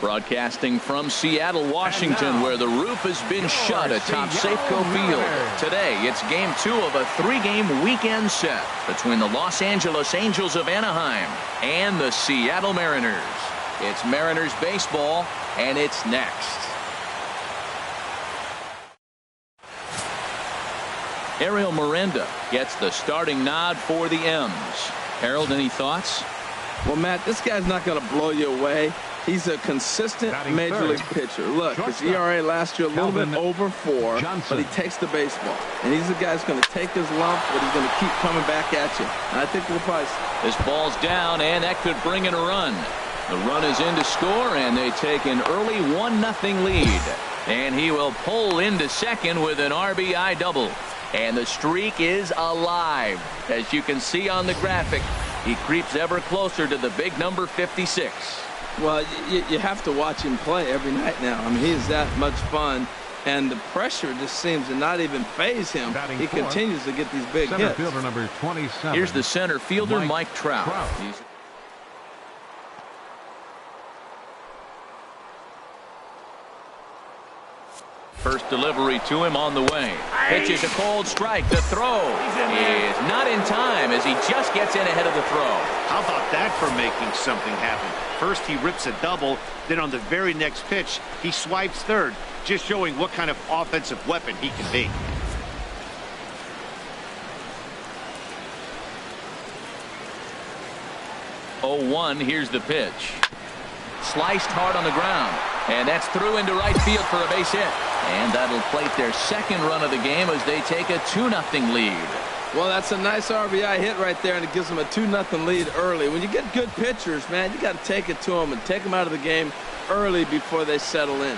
Broadcasting from Seattle, Washington, where the roof has been shut atop Safeco Field. Today, it's Game 2 of a 3-game weekend set between the Los Angeles Angels of Anaheim and the Seattle Mariners. It's Mariners baseball, and it's next. Ariel Miranda gets the starting nod for the M's. Harold, any thoughts? Well, Matt, this guy's not going to blow you away. He's a consistent major league pitcher. Look, his ERA last year a little bit over 4, but he takes the baseball. And he's the guy who's going to take his lump, but he's going to keep coming back at you. And I think we'll probably... This ball's down, and that could bring in a run. The run is in to score, and they take an early 1-0 lead. And he will pull into second with an RBI double. And the streak is alive. As you can see on the graphic, he creeps ever closer to the big number 56. Well, you have to watch him play every night now. I mean, he is that much fun, and the pressure just seems to not even faze him. He continues to get these big hits. Fielder number 27. Here's the center fielder, Mike Trout. First delivery to him on the way. Pitches a cold strike. The throw is not in time as he just gets in ahead of the throw. How about that for making something happen? First he rips a double, then on the very next pitch he swipes third, just showing what kind of offensive weapon he can be. Oh, 1, here's the pitch. Sliced hard on the ground, and that's through into right field for a base hit. And that'll plate their second run of the game as they take a 2-0 lead. Well, that's a nice RBI hit right there, and it gives them a 2-0 lead early. When you get good pitchers, man, you got to take it to them and take them out of the game early before they settle in.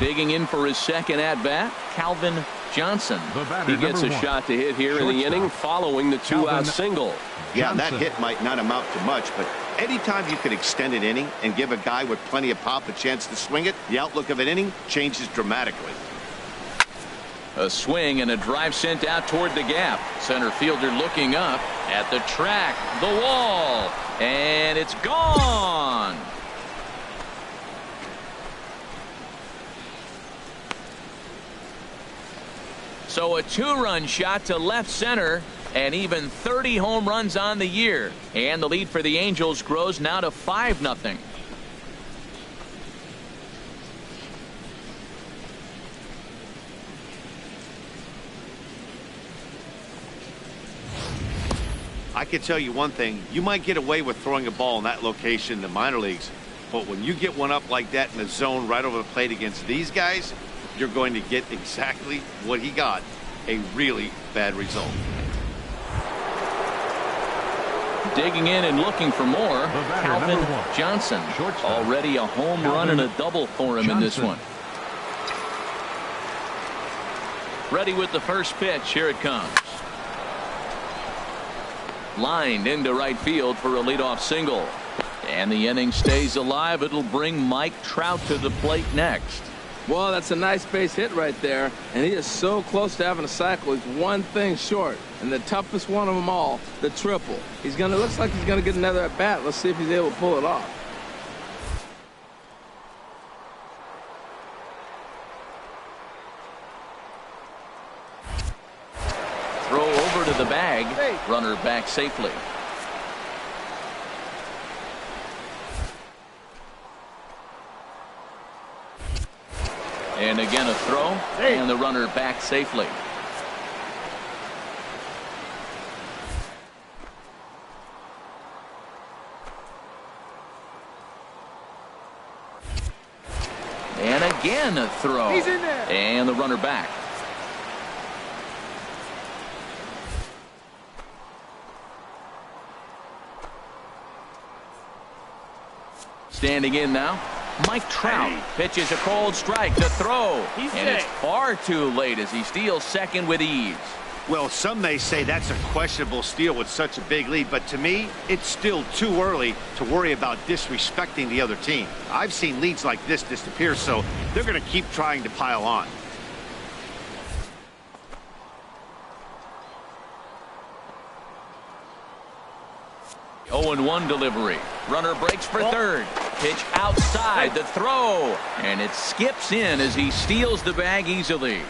Digging in for his second at-bat, Calvin Johnson. He gets a shot to hit here in the inning following the 2-out single. Yeah, that hit might not amount to much, but anytime you can extend an inning and give a guy with plenty of pop a chance to swing it, the outlook of an inning changes dramatically. A swing and a drive sent out toward the gap. Center fielder looking up at the track, the wall, and it's gone. So a 2-run shot to left center, and even 30 home runs on the year. And the lead for the Angels grows now to 5-0. I can tell you one thing, you might get away with throwing a ball in that location in the minor leagues, but when you get one up like that in the zone right over the plate against these guys, you're going to get exactly what he got, a really bad result. Digging in and looking for more, Calvin Johnson. Already a home run and a double for him in this one. Ready with the first pitch. Here it comes. Lined into right field for a leadoff single. And the inning stays alive. It'll bring Mike Trout to the plate next. Well, that's a nice base hit right there, and he is so close to having a cycle. He's one thing short, and the toughest one of them all, the triple. Looks like he's gonna get another at bat. Let's see if he's able to pull it off. Throw over to the bag. Runner back safely. And again a throw, and the runner back safely. And again a throw. He's in there. And the runner back. Standing in now, Mike Trout pitches a cold strike. The throw, and it's far too late as he steals second with ease. Well, some may say that's a questionable steal with such a big lead, but to me, it's still too early to worry about disrespecting the other team. I've seen leads like this disappear, so they're going to keep trying to pile on. 0-1 delivery. Runner breaks for third. Pitch outside the throw. And it skips in as he steals the bag easily.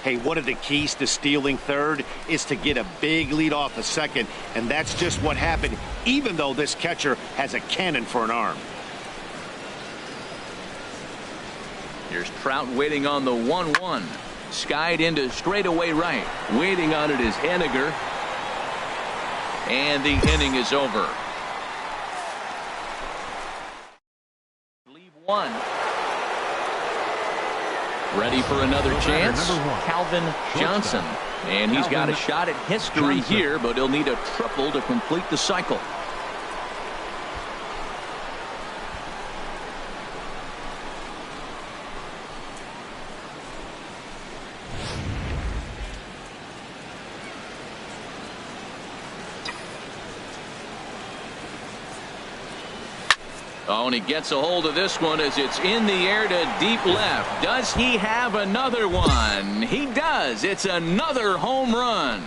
Hey, one of the keys to stealing third is to get a big lead off the second. And that's just what happened, even though this catcher has a cannon for an arm. Here's Trout waiting on the 1-1. Skied into straightaway right. Waiting on it is Henniger. And the inning is over. Leave one. Ready for another chance. Calvin Johnson. And he's got a shot at history here, but he'll need a triple to complete the cycle. Oh, and he gets a hold of this one as it's in the air to deep left. Does he have another one? He does. It's another home run.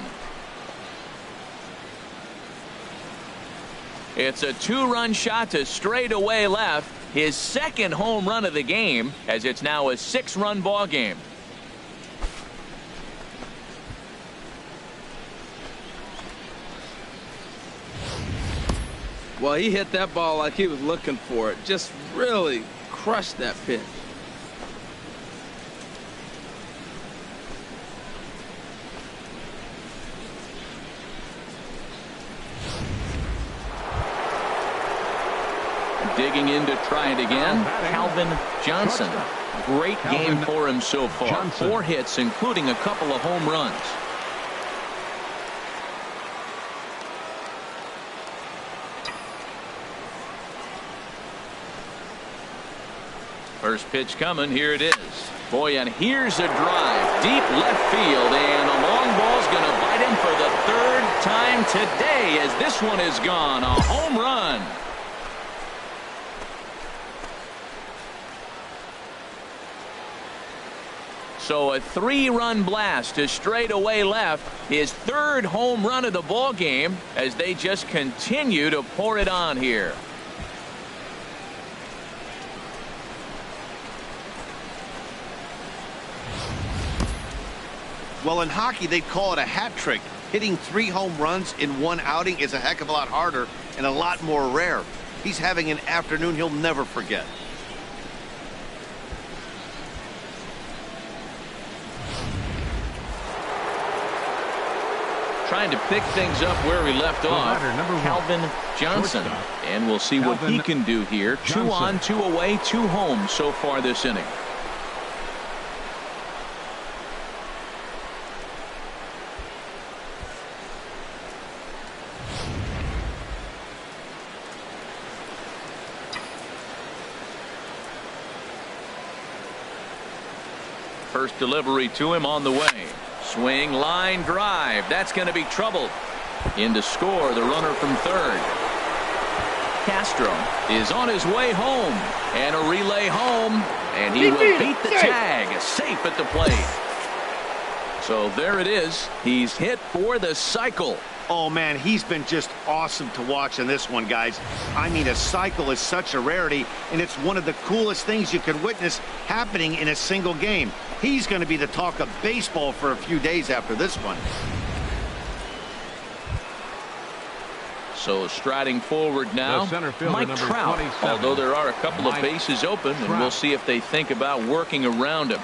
It's a two-run shot to straightaway left. His second home run of the game, as it's now a 6-run ball game. Well, he hit that ball like he was looking for it. Just really crushed that pitch. Digging in to try it again, Calvin Johnson. Great game for him so far. 4 hits, including a couple of home runs. First pitch coming. Here it is. Boy, and here's a drive. Deep left field, and a long ball's going to bite him for the 3rd time today as this one is gone. A home run. So a 3-run blast to straightaway left. His 3rd home run of the ball game as they just continue to pour it on here. Well, in hockey, they'd call it a hat trick. Hitting 3 home runs in 1 outing is a heck of a lot harder and a lot more rare. He's having an afternoon he'll never forget. Trying to pick things up where we left off, Calvin Johnson. And we'll see what he can do here. 2 on, 2 away, 2 home so far this inning. First delivery to him on the way. Swing, line, drive. That's going to be trouble. In to score, the runner from third. Castro is on his way home. And a relay home. And he will beat the tag. Safe at the plate. So there it is. He's hit for the cycle. Oh, man, he's been just awesome to watch in this one, guys. I mean, a cycle is such a rarity, and it's one of the coolest things you can witness happening in a single game. He's going to be the talk of baseball for a few days after this one. So striding forward now, Mike Trout. Although there are a couple of bases open, and we'll see if they think about working around him.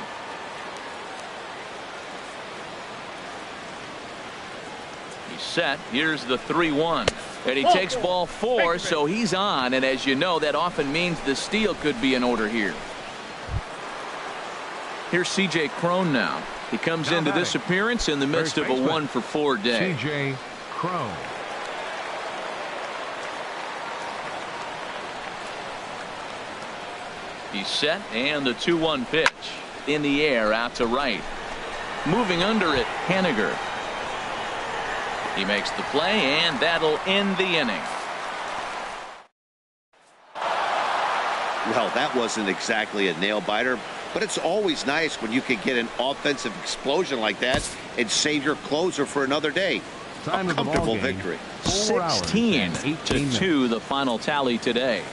Set. Here's the 3-1, and he takes ball 4, so he's on, and as you know, that often means the steal could be in order here. Here's C.J. Cron now. He comes into this appearance in the midst of a 1-for-4 day. C.J. Cron. He's set, and the 2-1 pitch in the air out to right. Moving under it, Henniger. He makes the play, and that'll end the inning. Well, that wasn't exactly a nail-biter, but it's always nice when you can get an offensive explosion like that and save your closer for another day. A comfortable victory. 16-2 the final tally today.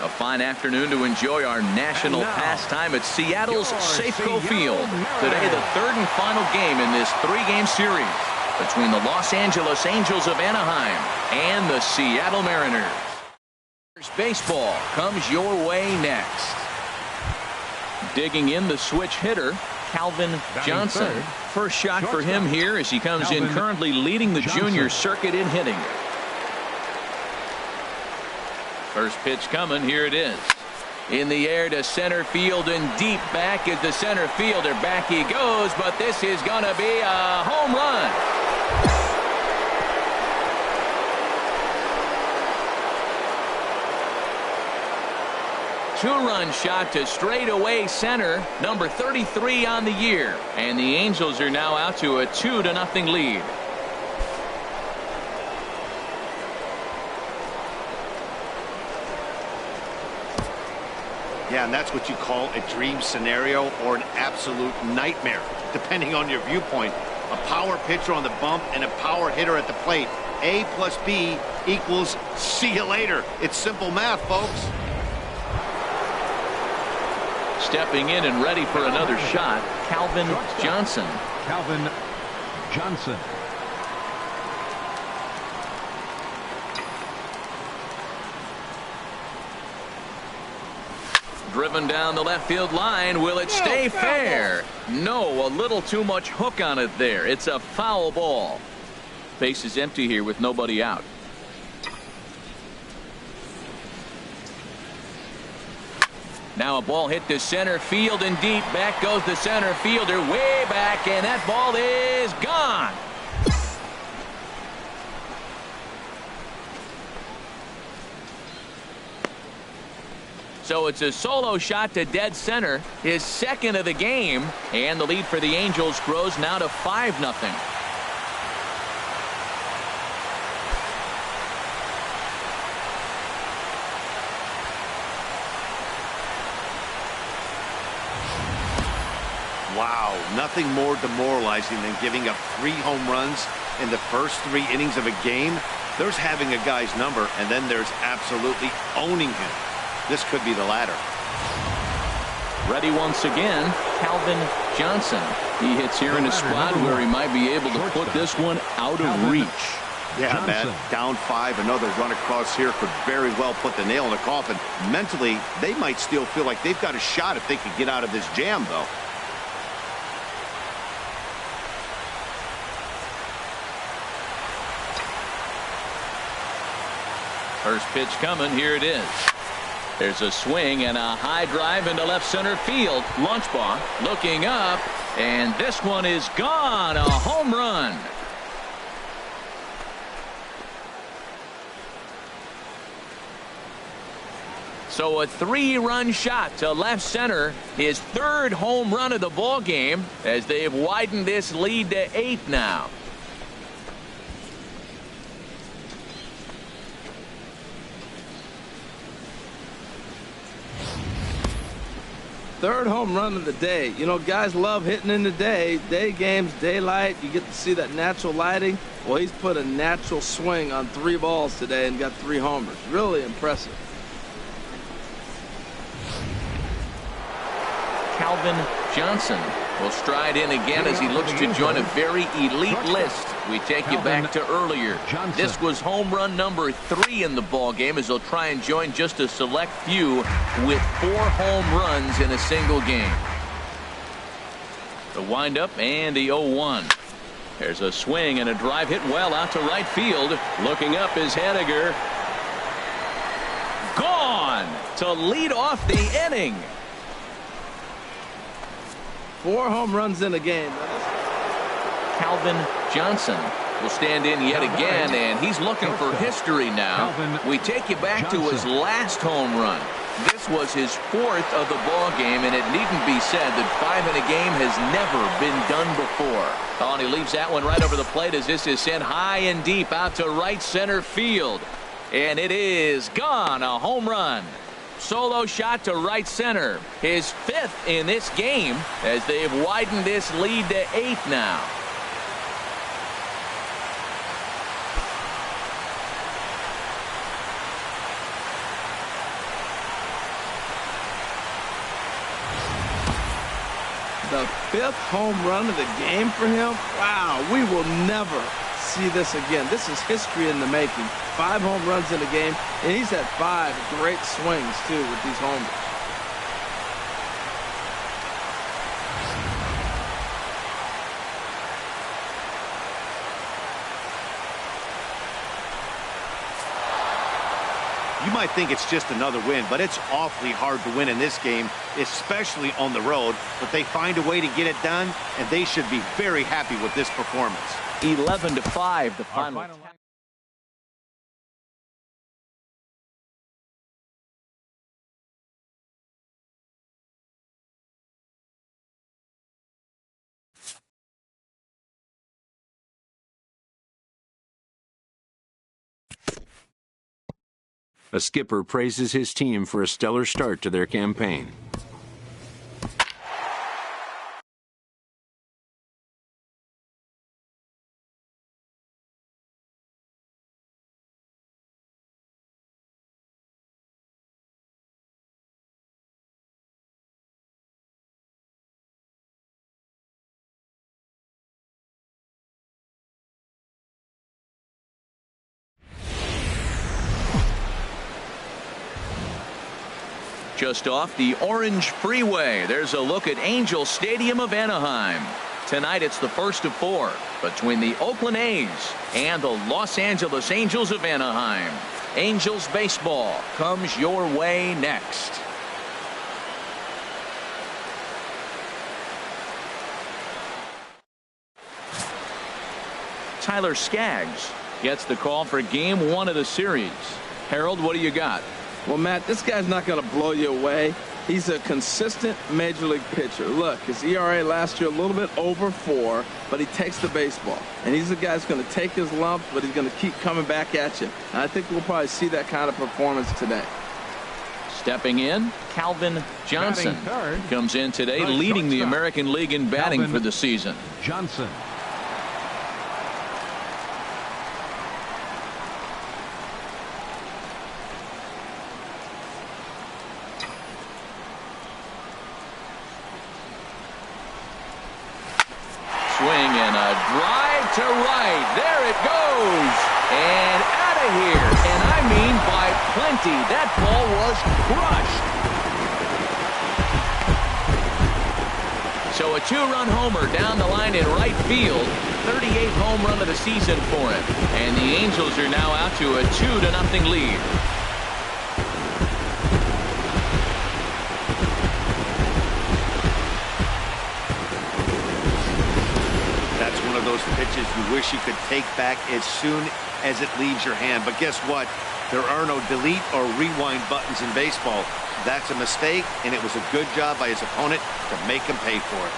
A fine afternoon to enjoy our national pastime at Seattle's Safeco Field. Today, the third and final game in this three-game series between the Los Angeles Angels of Anaheim and the Seattle Mariners. Baseball comes your way next. Digging in the switch hitter, Calvin Johnson. First shot for him here as he comes in currently leading the junior circuit in hitting. First pitch coming. Here it is. In the air to center field and deep back is the center fielder. Back he goes, but this is going to be a home run. Two-run shot to straightaway center, number 33 on the year. And the Angels are now out to a 2-0 lead. Yeah, and that's what you call a dream scenario or an absolute nightmare, depending on your viewpoint. A power pitcher on the bump and a power hitter at the plate. A plus B equals see you later. It's simple math, folks. Stepping in and ready for another shot, Calvin Johnson. Calvin Johnson. Driven down the left field line. Will it stay fair? No, a little too much hook on it there. It's a foul ball. Base is empty here with nobody out. Now a ball hit to center field and deep. Back goes the center fielder way back, and that ball is gone. So it's a solo shot to dead center, his second of the game, and the lead for the Angels grows now to 5-0. Wow, nothing more demoralizing than giving up 3 home runs in the first 3 innings of a game. There's having a guy's number, and then there's absolutely owning him. This could be the latter. Ready once again, Calvin Johnson. He hits here in a spot where he might be able to put this one out of reach. Yeah, man, down 5, another run across here could very well put the nail in the coffin. Mentally, they might still feel like they've got a shot if they could get out of this jam, though. First pitch coming. Here it is. There's a swing and a high drive into left center field. Lunchbaugh looking up, and this one is gone. A home run. So a 3-run shot to left center, his 3rd home run of the ball game, as they've widened this lead to 8 now. Third home run of the day. You know, guys love hitting in the day. Day games, daylight. You get to see that natural lighting. Well, he's put a natural swing on 3 balls today and got 3 homers. Really impressive. Calvin Johnson will stride in again as he looks to join a very elite list. We take you back to earlier. This was home run number 3 in the ball game as he'll try and join just a select few with 4 home runs in a single game. The windup and the 0-1. There's a swing and a drive hit well out to right field. Looking up is Henniger. Gone to lead off the inning. 4 home runs in a game. Calvin Johnson will stand in yet again, and he's looking for history now. We take you back to his last home run. This was his 4th of the ball game, and it needn't be said that 5 in a game has never been done before. Oh, and he leaves that one right over the plate as this is sent high and deep out to right center field. And it is gone. A home run. Solo shot to right center. His 5th in this game as they've widened this lead to 8 now. The 5th home run of the game for him. Wow, we will never see this again. This is history in the making. 5 home runs in a game, and he's had 5 great swings, too, with these homers. You might think it's just another win, but it's awfully hard to win in this game, especially on the road. But they find a way to get it done, and they should be very happy with this performance. 11-5, the final. A skipper praises his team for a stellar start to their campaign. Just off the Orange Freeway, there's a look at Angel Stadium of Anaheim. Tonight it's the first of 4 between the Oakland A's and the Los Angeles Angels of Anaheim. Angels baseball comes your way next. Tyler Skaggs gets the call for game 1 of the series. Harold, what do you got? Well, Matt, this guy's not going to blow you away. He's a consistent major league pitcher. Look, his ERA last year a little bit over 4, but he takes the baseball. And he's a guy that's going to take his lumps, but he's going to keep coming back at you. And I think we'll probably see that kind of performance today. Stepping in, Calvin Johnson comes in today, leading the American League in batting for the season. Johnson. Swing and a drive to right. There it goes. And out of here. And I mean by plenty. That ball was crushed. So a 2-run homer down the line in right field. 38th home run of the season for him. And the Angels are now out to a 2-0 lead. Those pitches you wish you could take back as soon as it leaves your hand. But guess what? There are no delete or rewind buttons in baseball. That's a mistake, and it was a good job by his opponent to make him pay for it.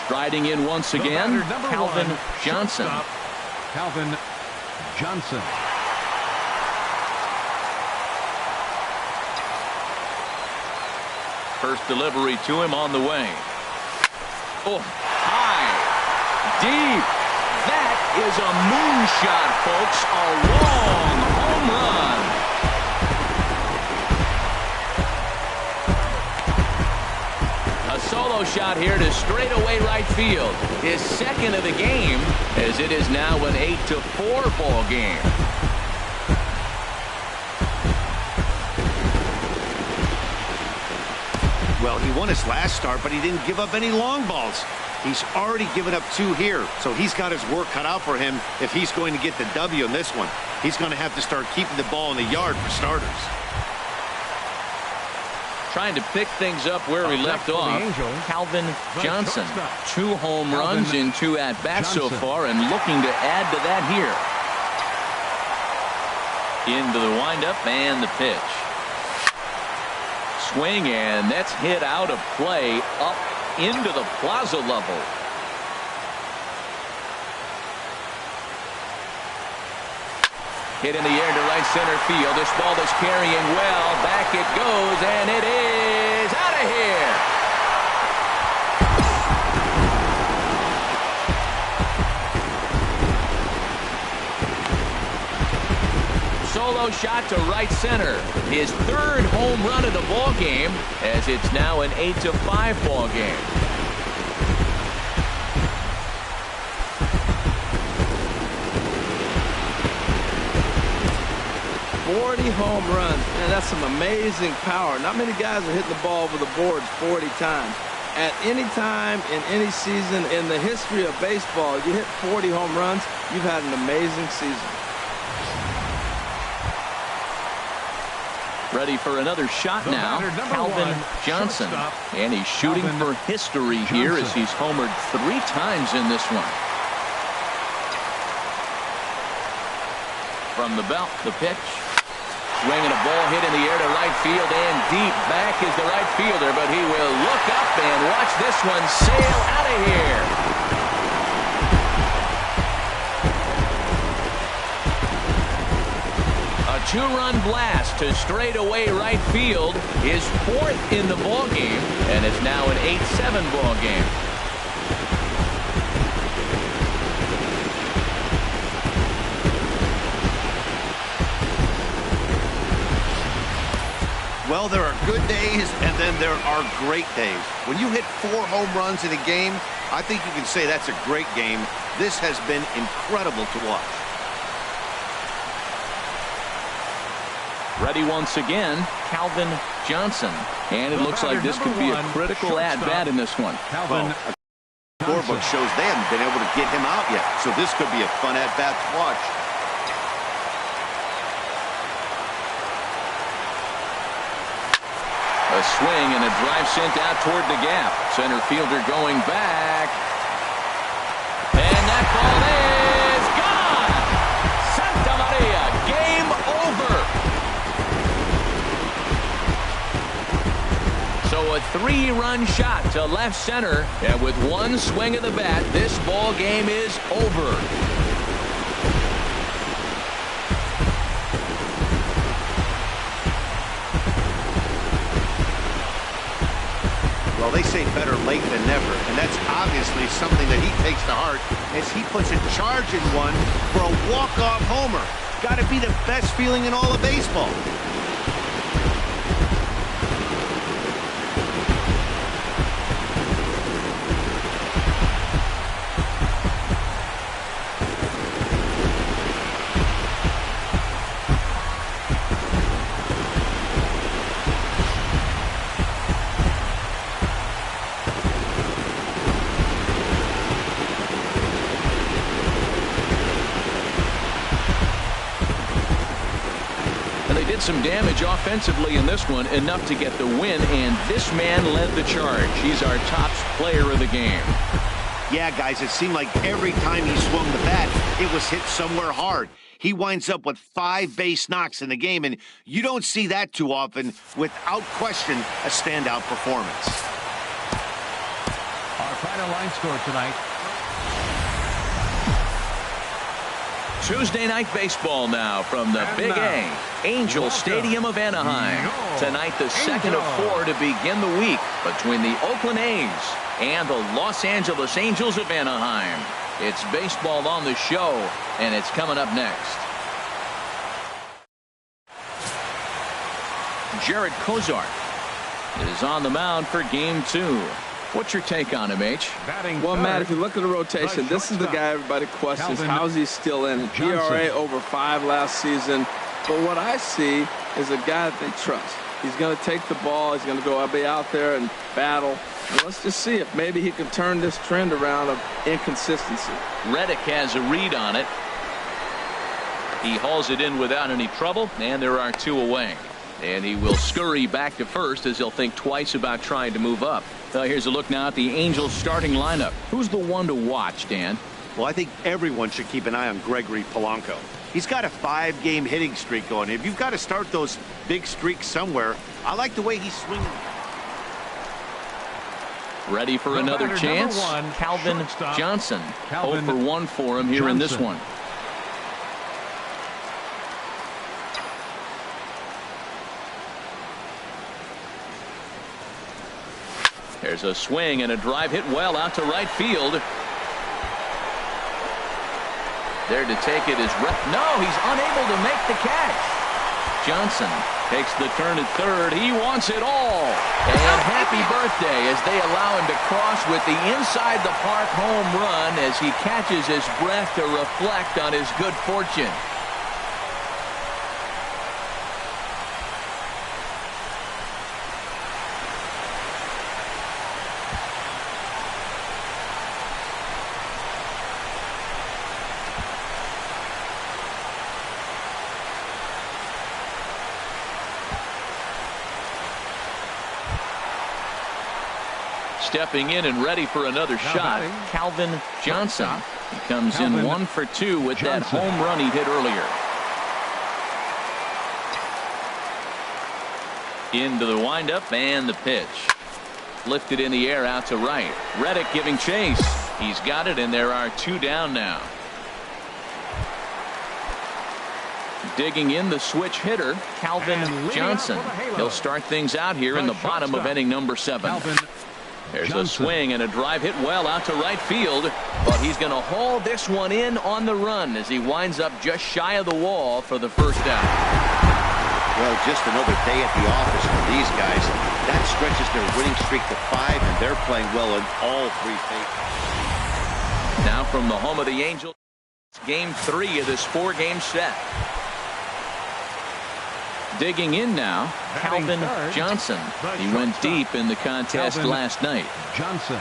Striding in once again, Calvin Johnson. Calvin Johnson. First delivery to him on the way. Oh, high, deep. That is a moonshot, folks. A long home run. A solo shot here to straightaway right field. His 2nd of the game, as it is now an 8-4 ball game. Well, he won his last start, but he didn't give up any long balls. He's already given up 2 here, so he's got his work cut out for him if he's going to get the W in this one. He's going to have to start keeping the ball in the yard for starters. Trying to pick things up where we left off. Calvin Johnson. 2 home runs in 2 at-bats so far, and looking to add to that here. Into the windup and the pitch. Swing, and that's hit out of play up into the plaza level. Hit in the air to right center field. This ball is carrying well. Back it goes, and it is out of here. Solo shot to right center. His third home run of the ball game, as it's now an 8-5 ball game. 40 home runs. Man, that's some amazing power. Not many guys are hitting the ball over the boards 40 times. At any time in any season in the history of baseball, you hit 40 home runs, you've had an amazing season. Ready for another shot now, Calvin Johnson. And he's shooting for history here as he's homered 3 times in this one. From the belt, the pitch. Swinging a ball hit in the air to right field and deep. Back is the right fielder, but he will look up and watch this one sail out of here. A 2-run blast to straightaway right field. His 4th in the ball game, and it's now an 8-7 ball game. Well, there are good days, and then there are great days. When you hit 4 home runs in a game, I think you can say that's a great game. This has been incredible to watch. Ready once again, Calvin Johnson. And it looks like this could be a critical at-bat in this one. Calvin Scorebook shows they haven't been able to get him out yet, so this could be a fun at-bat to watch. A swing and a drive sent out toward the gap. Center fielder going back. And that ball is gone. Santa Maria, game over. So a 3-run shot to left center. And with 1 swing of the bat, this ball game is over. Well, they say better late than never, and that's obviously something that he takes to heart as he puts a charge in one for a walk-off homer. Got to be the best feeling in all of baseball. Some damage offensively in this one, enough to get the win, and this man led the charge. He's our top player of the game. Yeah, guys, it seemed like every time he swung the bat, it was hit somewhere hard. He winds up with 5 base knocks in the game, and you don't see that too often. Without question, a standout performance. Our final line score tonight. Tuesday night baseball now from the Big A, Angel Stadium of Anaheim. Tonight, the second of 4 to begin the week between the Oakland A's and the Los Angeles Angels of Anaheim. It's baseball on the show, and it's coming up next. Jared Kozart is on the mound for Game 2. What's your take on him, H? Well, Matt, if you look at the rotation, this is the guy everybody questions. How's he still in it? ERA over 5 last season. But what I see is a guy that they trust. He's going to take the ball. He's going to go be out there and battle. Well, let's just see if maybe he can turn this trend around of inconsistency. Reddick has a read on it. He hauls it in without any trouble, and there are 2 away. And he will scurry back to first as he'll think twice about trying to move up. Here's a look now at the Angels starting lineup. Who's the one to watch, Dan? Well, I think everyone should keep an eye on Gregory Polanco. He's got a 5-game hitting streak going. If you've got to start those big streaks somewhere, I like the way he's swinging. Ready for another chance? Calvin Johnson. 0 for 1 for him here in this one. There's a swing and a drive hit well out to right field. There to take it is no, he's unable to make the catch. Johnson takes the turn at third. He wants it all. And happy birthday as they allow him to cross with the inside the park home run as he catches his breath to reflect on his good fortune. Stepping in and ready for another shot, Calvin Johnson. He comes in 1 for 2 with that home run he hit earlier. Into the windup and the pitch. Lifted in the air out to right. Reddick giving chase. He's got it, and there are 2 down now. Digging in the switch hitter, Calvin Johnson. He'll start things out here in the bottom of inning number 7. There's a swing and a drive hit well out to right field, but he's going to haul this one in on the run as he winds up just shy of the wall for the first out. Well, just another day at the office for these guys. That stretches their winning streak to 5, and they're playing well in all 3 phases. Now from the home of the Angels, game 3 of this 4-game set. Digging in now, Calvin Johnson. He went deep in the contest last night. Johnson.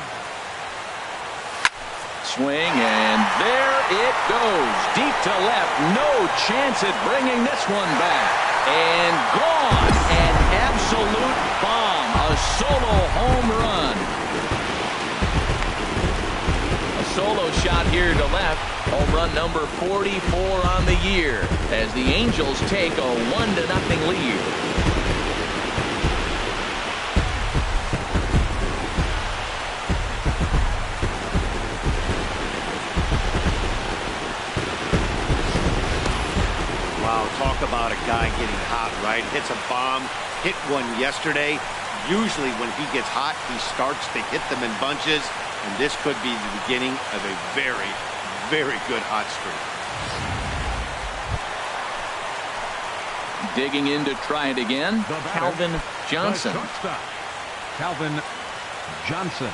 Swing, and there it goes. Deep to left. No chance at bringing this one back. And gone. An absolute bomb. A solo home run. A solo shot here to left. Home run number 44 on the year as the Angels take a 1-0 lead. Wow, talk about a guy getting hot, right? Hits a bomb, hit one yesterday. Usually when he gets hot, he starts to hit them in bunches, and this could be the beginning of a very good hot streak. Digging in to try it again, Calvin Johnson. Calvin Johnson.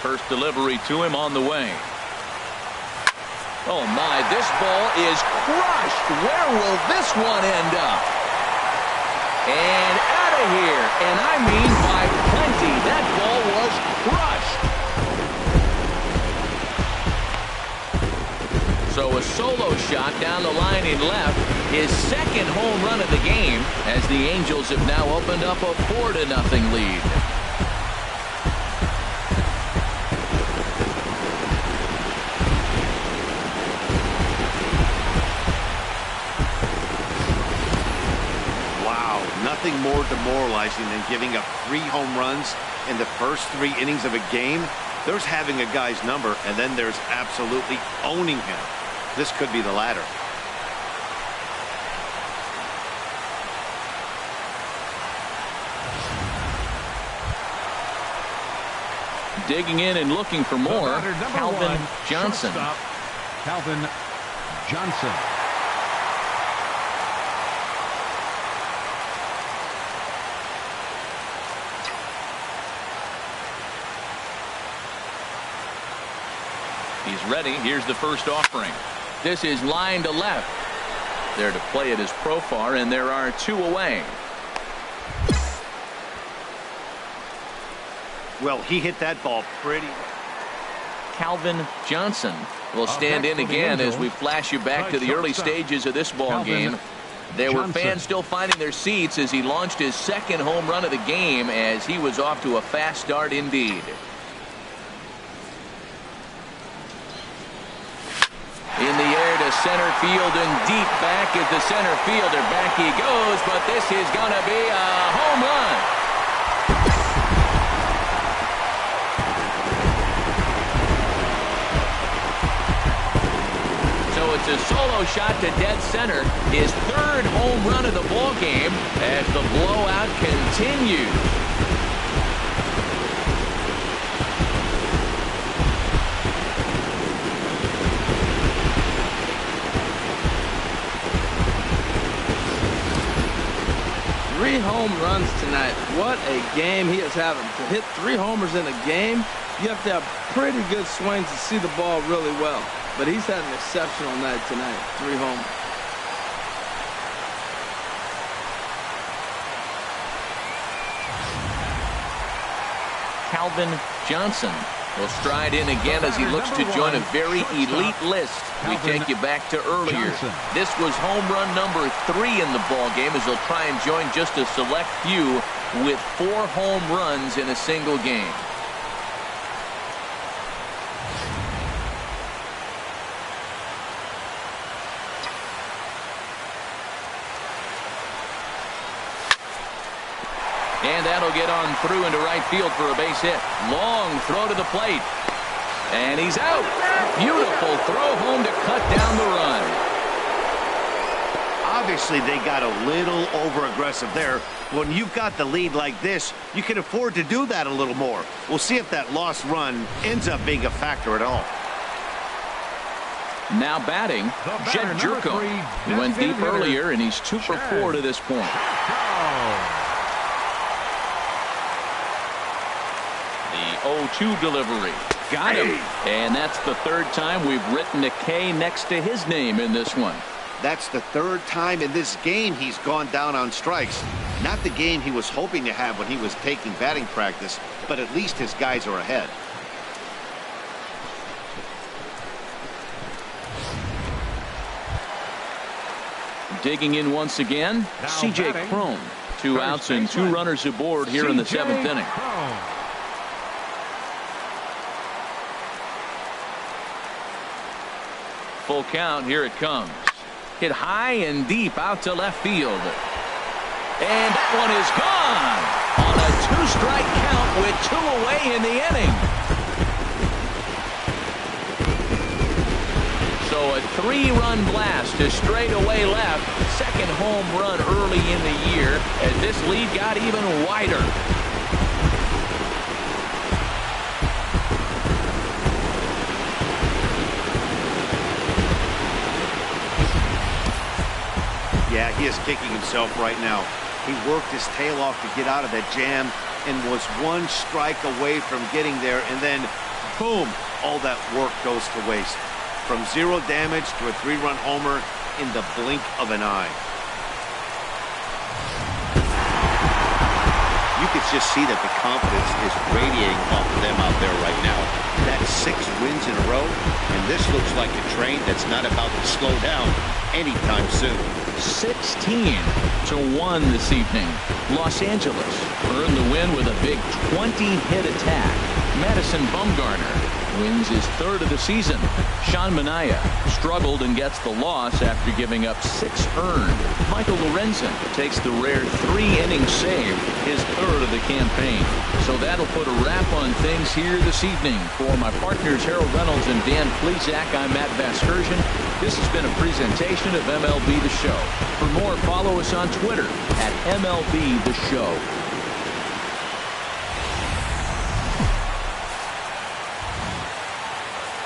First delivery to him on the way. Oh my, this ball is crushed. Where will this one end up? And out of here. And I mean by plenty. That ball was crushed. So a solo shot down the line in left. His second home run of the game as the Angels have now opened up a 4-0 lead. Nothing more demoralizing than giving up 3 home runs in the first 3 innings of a game. There's having a guy's number, and then there's absolutely owning him. This could be the latter. Digging in and looking for more, Calvin Johnson. Calvin Johnson. He's ready. Here's the first offering. This is line to left. There to play it is Profar, and there are 2 away. Well, he hit that ball pretty. Calvin Johnson will stand in again as we flash you back to the early stages of this ball game. There were fans still finding their seats as he launched his second home run of the game as he was off to a fast start indeed. In the air to center field and deep back is the center fielder. Back he goes, but this is going to be a home run. So it's a solo shot to dead center. His third home run of the ball game as the blowout continues. Three home runs tonight. What a game he is having. To hit 3 homers in a game, you have to have pretty good swings to see the ball really well. But he's had an exceptional night tonight. 3 homers. Calvin Johnson will stride in again as he looks to join a very elite list. We take you back to earlier. This was home run number 3 in the ball game as he'll try and join just a select few with 4 home runs in a single game. And that'll get on through into right field for a base hit. Long throw to the plate. And he's out. Beautiful throw home to cut down the run. Obviously, they got a little over-aggressive there. When you've got the lead like this, you can afford to do that a little more. We'll see if that lost run ends up being a factor at all. Now batting, Jed Jerko. He went deep earlier, and he's 2 for 4 to this point. The 0-2 delivery. Got him. And that's the 3rd time we've written a K next to his name in this one. That's the 3rd time in this game he's gone down on strikes. Not the game he was hoping to have when he was taking batting practice, but at least his guys are ahead. Digging in once again, C.J. Cron. 2 outs and 2 runners aboard here in the 7th inning. Full count, here it comes. Hit high and deep out to left field. And that one is gone on a 2-strike count with 2 away in the inning. So a 3-run blast to straightaway left. 2nd home run early in the year as this lead got even wider. Yeah, he is kicking himself right now. He worked his tail off to get out of that jam and was 1 strike away from getting there, and then, boom, all that work goes to waste. From 0 damage to a 3-run homer in the blink of an eye. You could just see that the confidence is radiating off of them out there right now. That's 6 wins in a row, and this looks like a train that's not about to slow down anytime soon. 16-1 this evening. Los Angeles earned the win with a big 20-hit attack. Madison Bumgarner wins his 3rd of the season. Sean Manaea struggled and gets the loss after giving up 6 earned. Michael Lorenzen takes the rare 3-inning save, his 3rd of the campaign. So that'll put a wrap on things here this evening. For my partners Harold Reynolds and Dan Plesac, I'm Matt Vasgersian. This has been a presentation of MLB The Show. For more, follow us on Twitter at MLB The Show.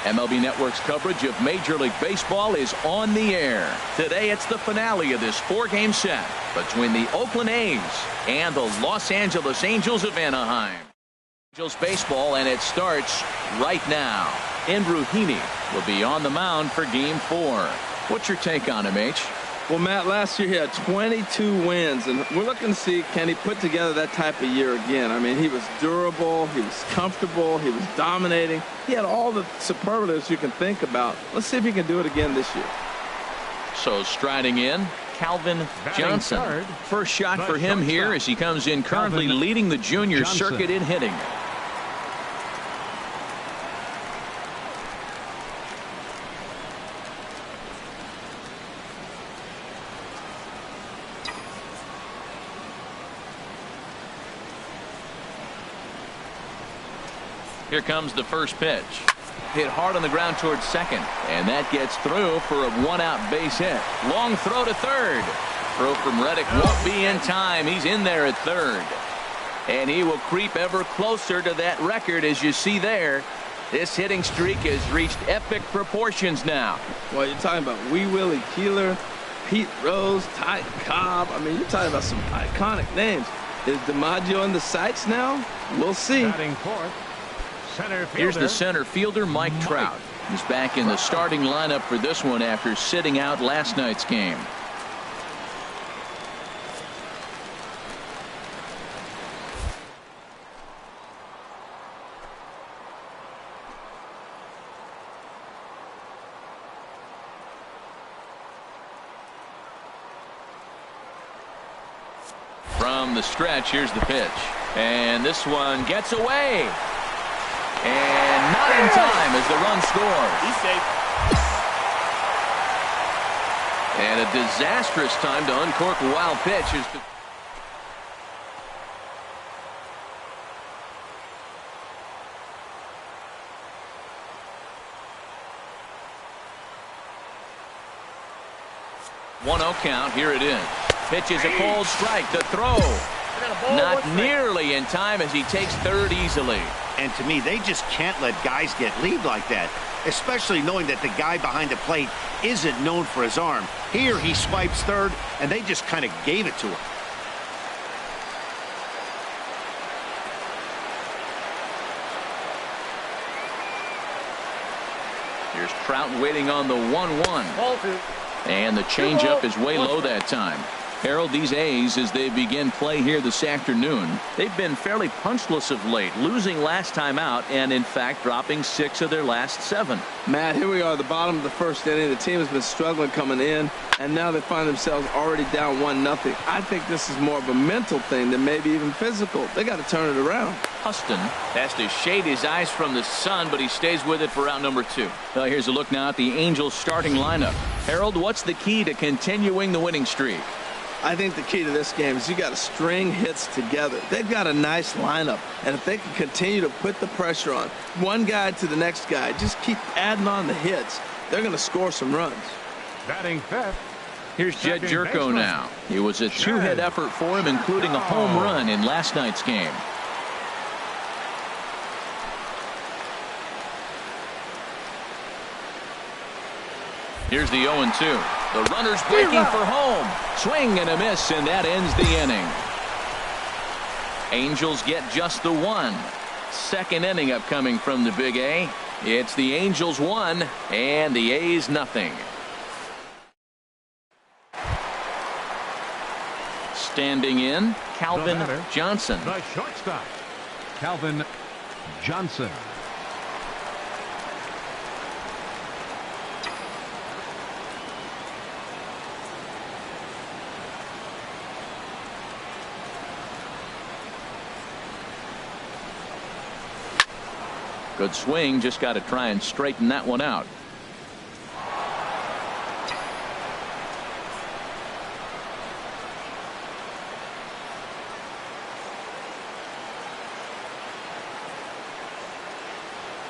MLB Network's coverage of Major League Baseball is on the air. Today it's the finale of this 4-game set between the Oakland A's and the Los Angeles Angels of Anaheim. Angels baseball, and it starts right now. Andrew Heaney will be on the mound for Game 4. What's your take on him, H? Well, Matt, last year he had 22 wins, and we're looking to see, can he put together that type of year again? I mean, he was durable, he was comfortable, he was dominating. He had all the superlatives you can think about. Let's see if he can do it again this year. So striding in, Calvin Johnson. First shot for him here as he comes in currently leading the junior circuit in hitting. Here comes the first pitch. Hit hard on the ground towards second, and that gets through for a one-out base hit. Long throw to third. Throw from Reddick won't be in time. He's in there at third, and he will creep ever closer to that record. As you see there, this hitting streak has reached epic proportions now. Well, you're talking about Wee Willie Keeler, Pete Rose, Ty Cobb. I mean, you're talking about some iconic names. Is DiMaggio in the sights now? We'll see. Batting fourth, center fielder. Here's the center fielder, Mike Trout. He's back in the starting lineup for this one after sitting out last night's game. From the stretch, here's the pitch. And this one gets away. And not in time as the run scores. He's safe. And a disastrous time to uncork a wild pitch. Is the one-0 count. Here it is. Pitch is a cold strike. The throw not nearly in time as he takes third easily. And to me, they just can't let guys get lead like that, especially knowing that the guy behind the plate isn't known for his arm. Here he swipes third, and they just kind of gave it to him. Here's Trout waiting on the 1-1. And the changeup is way low that time. Harold, these A's, as they begin play here this afternoon, they've been fairly punchless of late, losing last time out and, in fact, dropping 6 of their last 7. Matt, here we are at the bottom of the first inning. The team has been struggling coming in, and now they find themselves already down 1-0. I think this is more of a mental thing than maybe even physical. They got to turn it around. Huston has to shade his eyes from the sun, but he stays with it for out number 2. Here's a look now at the Angels starting lineup. Harold, what's the key to continuing the winning streak? I think the key to this game is you got to string hits together. They've got a nice lineup, and if they can continue to put the pressure on one guy to the next guy, just keep adding on the hits, they're going to score some runs. Batting fifth. Here's Jed Jerko now. It was a 2-hit effort for him, including a home run in last night's game. Here's the 0-2. The runner's breaking for home. Swing and a miss, and that ends the inning. Angels get just the 1. Second inning upcoming from the Big A. It's the Angels 1 and the A's nothing. Standing in, Calvin Johnson. The shortstop, Calvin Johnson. Good swing, just got to try and straighten that one out.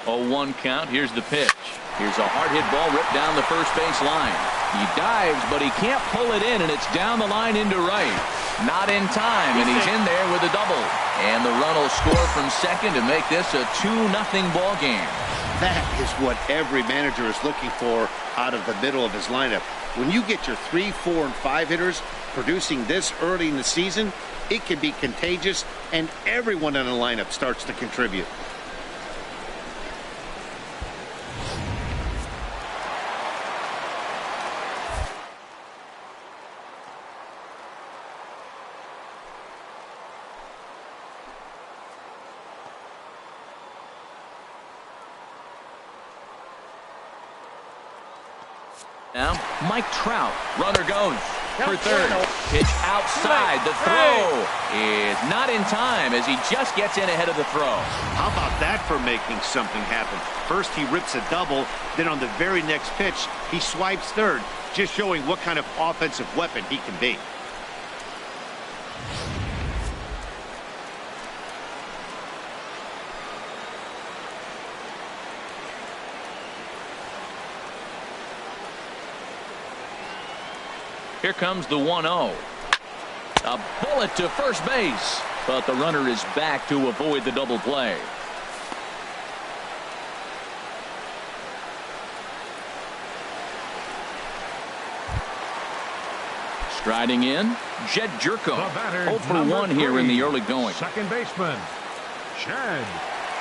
Oh, 1 count. Here's the pitch. Here's a hard hit ball ripped down the first base line. He dives, but he can't pull it in, and it's down the line into right. Not in time, and he's in there with a double. And the run will score from second to make this a 2-0 ball game. That is what every manager is looking for out of the middle of his lineup. When you get your 3, 4, and 5 hitters producing this early in the season, it can be contagious, and everyone in the lineup starts to contribute. Now, Mike Trout. Runner goes for third. Pitch outside. The throw is not in time as he just gets in ahead of the throw. How about that for making something happen? First he rips a double, then on the very next pitch he swipes third, just showing what kind of offensive weapon he can be. Here comes the 1-0. A bullet to first base, but the runner is back to avoid the double play. Striding in, Jed Jerko. 0 for 1 here in the early going. Second baseman, Jed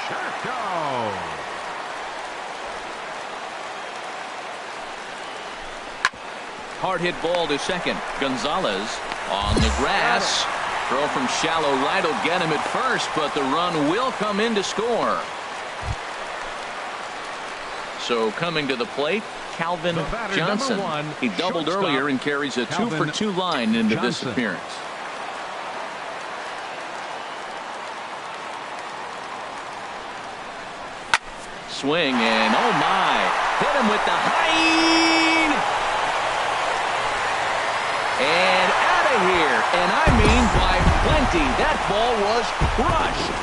Jerko. Hard hit ball to second. Gonzalez on the grass. Throw from shallow right will get him at first, but the run will come in to score. So coming to the plate, Calvin Johnson. He doubled earlier and carries a 2 for 2 line into this appearance. Swing and oh my, hit him with the high and out of here, and I mean by plenty. That ball was crushed.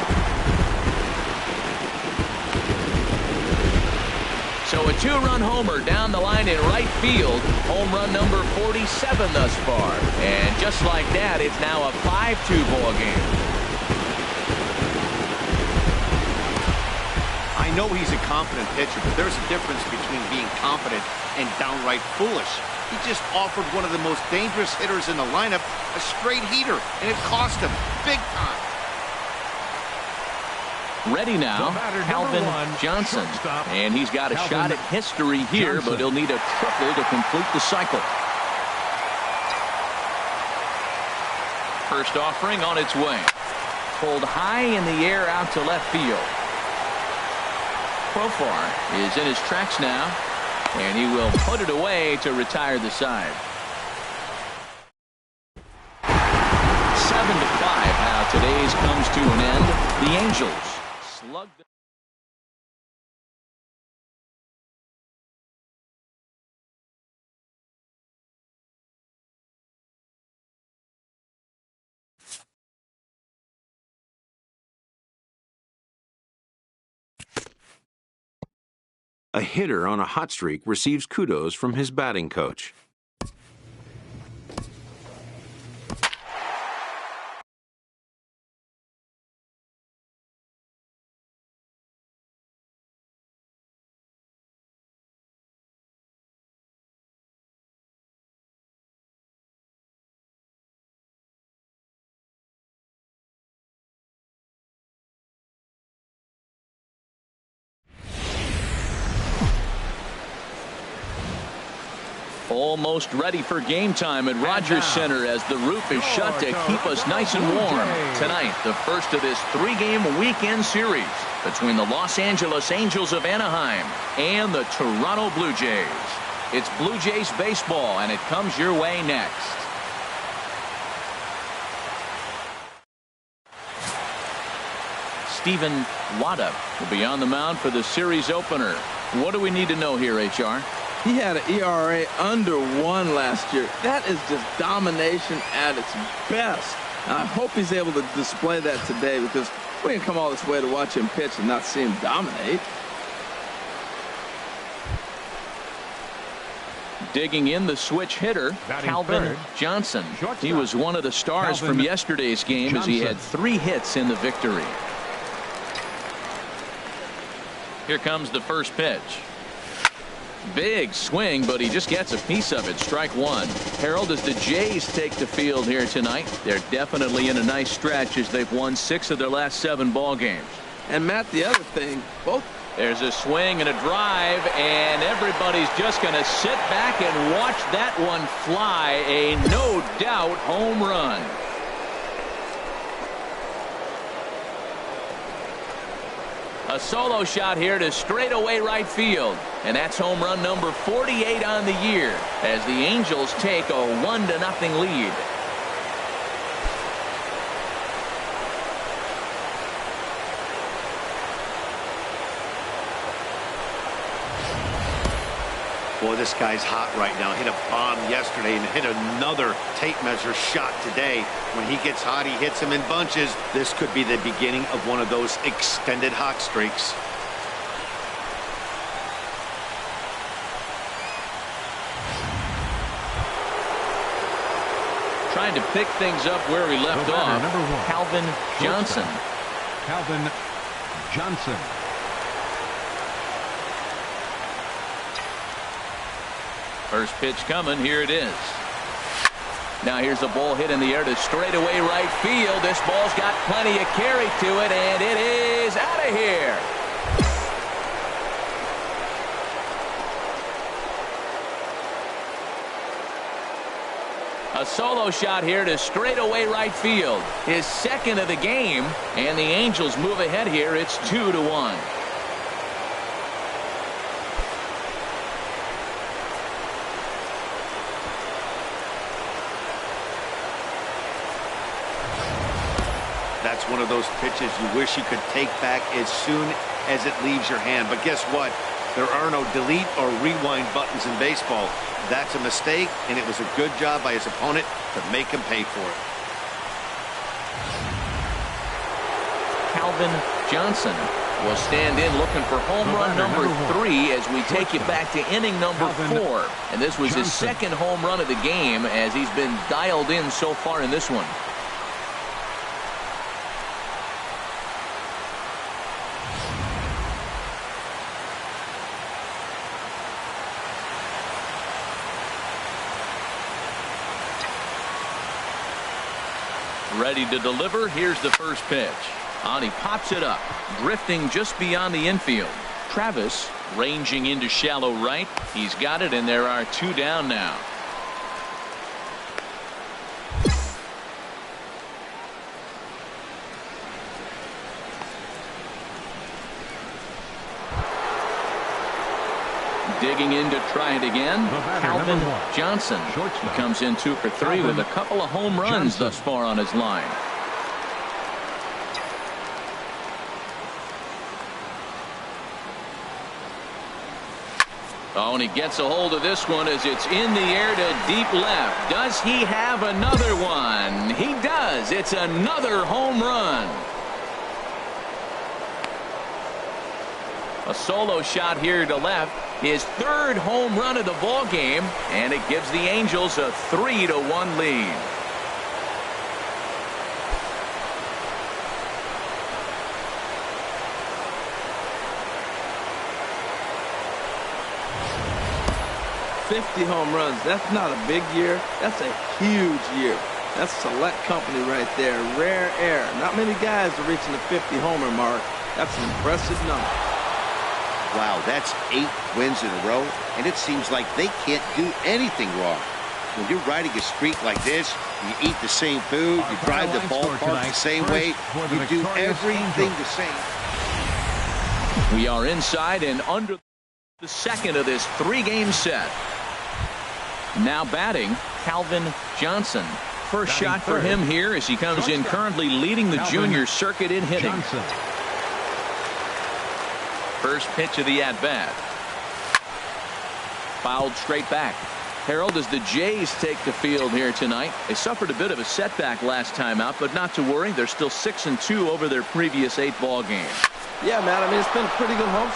So a 2-run homer down the line in right field. Home run number 47 thus far. And just like that, it's now a 5-2 ball game. I know he's a confident pitcher, but there's a difference between being confident and downright foolish. He just offered one of the most dangerous hitters in the lineup a straight heater, and it cost him big time. Ready now, Calvin Johnson. And he's got a shot at history here, but he'll need a triple to complete the cycle. First offering on its way. Pulled high in the air out to left field. Profar is in his tracks now, and he will put it away to retire the side. 7-5 how today's comes to an end. The Angels slugged. A hitter on a hot streak receives kudos from his batting coach. Almost ready for game time at Rogers Center as the roof is shut to keep us nice and warm. Tonight, the first of this 3-game weekend series between the Los Angeles Angels of Anaheim and the Toronto Blue Jays. It's Blue Jays baseball, and it comes your way next. Steven Wada will be on the mound for the series opener. What do we need to know here, HR? He had an ERA under 1 last year. That is just domination at its best. And I hope he's able to display that today, because we didn't come all this way to watch him pitch and not see him dominate. Digging in the switch hitter, Calvin Johnson. He was one of the stars from yesterday's game as he had 3 hits in the victory. Here comes the first pitch. Big swing, but he just gets a piece of it. Strike 1. Harold, as the Jays take the field here tonight, they're definitely in a nice stretch as they've won 6 of their last 7 ball games. And Matt, the other thing, there's a swing and a drive, and everybody's just going to sit back and watch that one fly. A no doubt home run. A solo shot here to straightaway right field. And that's home run number 48 on the year as the Angels take a 1-0 lead. Boy, this guy's hot right now. Hit a bomb yesterday and hit another tape measure shot today. When he gets hot, he hits them in bunches. This could be the beginning of one of those extended hot streaks. trying to pick things up where he left off. Calvin Johnson. Calvin Johnson. First pitch coming. Here it is. Now here's a ball hit in the air to straightaway right field. This ball's got plenty of carry to it, and it is out of here. A solo shot here to straightaway right field. His second of the game, and the Angels move ahead here. It's 2-1. That's one of those pitches you wish you could take back as soon as it leaves your hand. But guess what? There are no delete or rewind buttons in baseball. That's a mistake, and it was a good job by his opponent to make him pay for it. Calvin Johnson will stand in looking for home run number 3 as we take you back to inning number 4. And this was his second home run of the game as he's been dialed in so far in this one. Ready to deliver. Here's the first pitch. And he pops it up, drifting just beyond the infield. Travis ranging into shallow right. He's got it, and there are 2 down now. Digging in to try it again. Calvin Johnson. He comes in 2 for 3 with a couple of home runs thus far on his line. Oh, and he gets a hold of this one as it's in the air to deep left. Does he have another one? He does. It's another home run. A solo shot here to left. His 3rd home run of the ball game, and it gives the Angels a 3-1 lead. $50 home runs. That's not a big year. That's a huge year. That's select company right there. Rare air. Not many guys are reaching the 50 homer mark. That's an impressive number. Wow, that's 8 wins in a row, and it seems like they can't do anything wrong. When you're riding a streak like this, you eat the same food, you drive the ballpark the same way, you do everything the same. We are inside and under the second of this 3-game set. Now batting, Calvin Johnson. First shot for him here as he comes in currently leading the junior circuit in hitting. First pitch of the at-bat. Fouled straight back. Harold, as the Jays take the field here tonight, they suffered a bit of a setback last time out, but not to worry. They're still 6-2 over their previous 8 ball games. Yeah, Matt, I mean, it's been a pretty good home.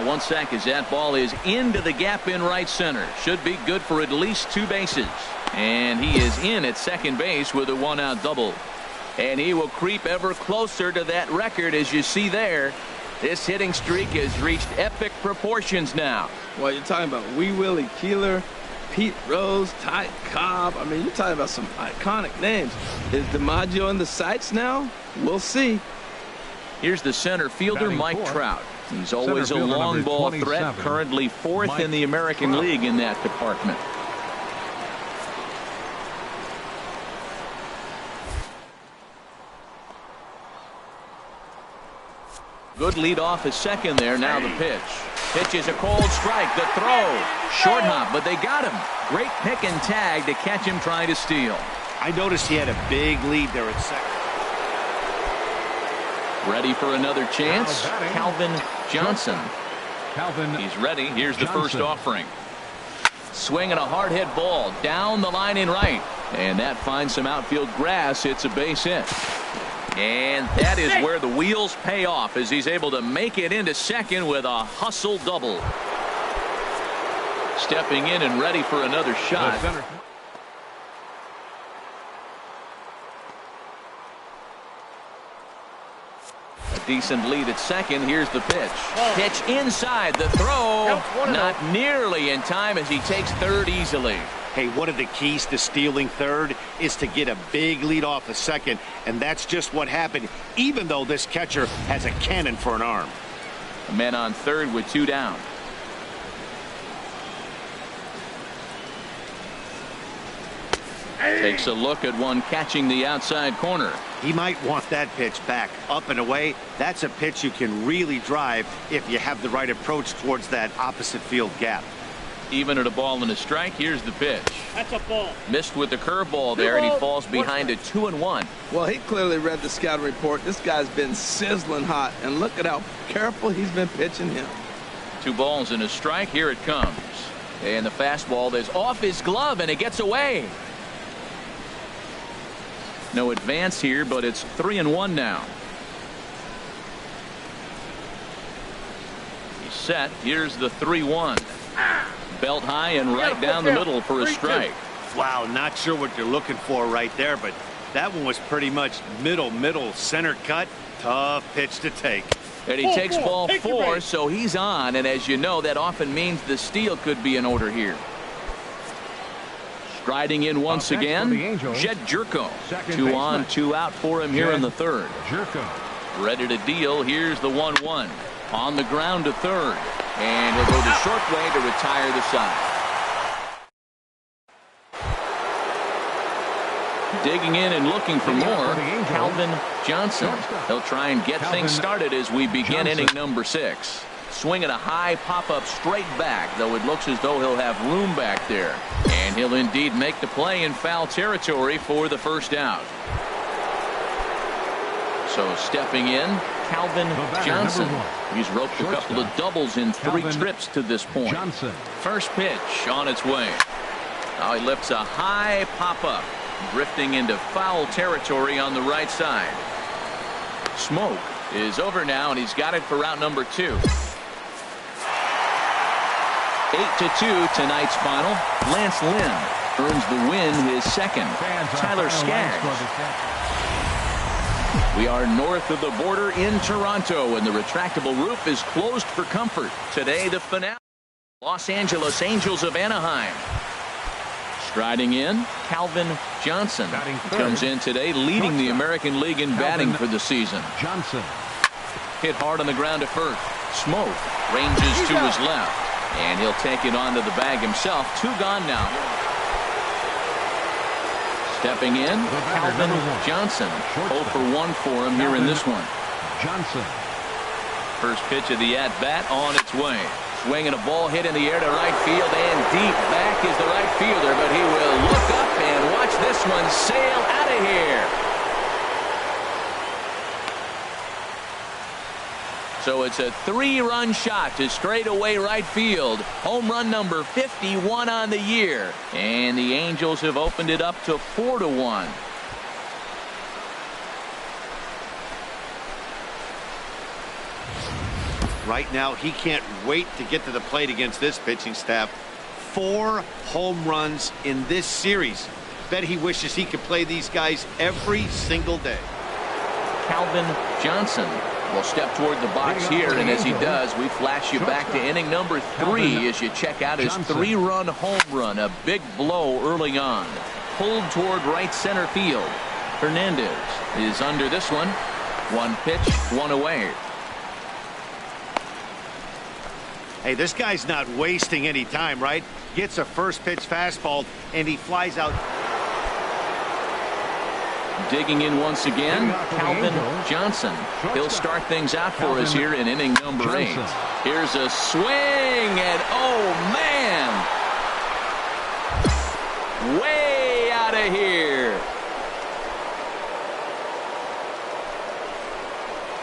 One sack as that ball is into the gap in right center. Should be good for at least 2 bases. And he is in at second base with a 1-out double. And he will creep ever closer to that record, as you see there. This hitting streak has reached epic proportions now. Well, you're talking about Wee Willie Keeler, Pete Rose, Ty Cobb. I mean, you're talking about some iconic names. Is DiMaggio in the sights now? We'll see. Here's the center fielder, Mike Trout. He's always a long ball threat, currently 4th in the American League in that department. Good lead off his second there. Now the pitch. Pitch is a cold strike. The throw. Short hop, but they got him. Great pick and tag to catch him trying to steal. I noticed he had a big lead there at second. Ready for another chance. Calvin Johnson. He's ready. Here's the first offering. Swinging a hard hit ball down the line in right. And that finds some outfield grass. It's a base hit. And that is where the wheels pay off as he's able to make it into second with a hustle double. Stepping in and ready for another shot. Decent lead at second. Here's the pitch. Pitch inside. The throw. Not nearly in time as he takes third easily. Hey, one of the keys to stealing third is to get a big lead off of second, and that's just what happened, even though this catcher has a cannon for an arm. A man on third with 2 down. Takes a look at one catching the outside corner. He might want that pitch back up and away. That's a pitch you can really drive if you have the right approach towards that opposite field gap. Even at a ball and a strike, here's the pitch. That's a ball. Missed with the curveball there, and he falls behind at 2-1. Well, he clearly read the scouting report. This guy's been sizzling hot, and look at how careful he's been pitching him. 2 balls and a strike. Here it comes. And the fastball is off his glove, and it gets away. No advance here, but it's 3-1 now. He's set. Here's the 3-1. Belt high and right down the middle for a strike. Wow, not sure what you're looking for right there, but that one was pretty much middle center cut. Tough pitch to take. And he takes ball 4, so he's on, and as you know, that often means the steal could be in order here. Striding in once again, Jed Jerko. 2 on, 2 out for him here in the third. Ready to deal. Here's the 1-1. On the ground to third. And he'll go the short way to retire the side. Digging in and looking for more, Calvin Johnson. He'll try and get things started as we begin inning number 6. Swinging a high pop-up straight back, though it looks as though he'll have room back there. And he'll indeed make the play in foul territory for the first out. So stepping in, Calvin Johnson. He's roped a couple of doubles in 3 trips to this point. First pitch on its way. Now he lifts a high pop-up, drifting into foul territory on the right side. Smoke is over now, and he's got it for route number 2. 8-2 tonight's final. Lance Lynn earns the win, his second. Tyler Skaggs. We are north of the border in Toronto, and the retractable roof is closed for comfort. Today, the finale. Los Angeles Angels of Anaheim. Striding in, Calvin Johnson comes in today, leading the American League in batting for the season. Hit hard on the ground to first. Smoke ranges to his left, and he'll take it onto the bag himself. 2 gone now. Stepping in, Calvin Johnson. 0 for 1 for him here in this one. First pitch of the at-bat on its way. Swinging a ball hit in the air to right field, and deep back is the right fielder, but he will look up and watch this one sail out of here. So it's a 3-run shot to straightaway right field. Home run number 51 on the year. And the Angels have opened it up to 4-1. Right now, he can't wait to get to the plate against this pitching staff. 4 home runs in this series. Bet he wishes he could play these guys every single day. Calvin Johnson will step toward the box here, and as he does, we flash you back to inning number 3 as you check out his 3-run home run. A big blow early on. Pulled toward right center field. Hernandez is under this one. 1 pitch, 1 away. Hey, this guy's not wasting any time, right? Gets a first pitch fastball, and he flies out. Digging in once again, Calvin Johnson. He'll start things out for us here in inning number 8. Here's a swing, and oh, man! Way out of here.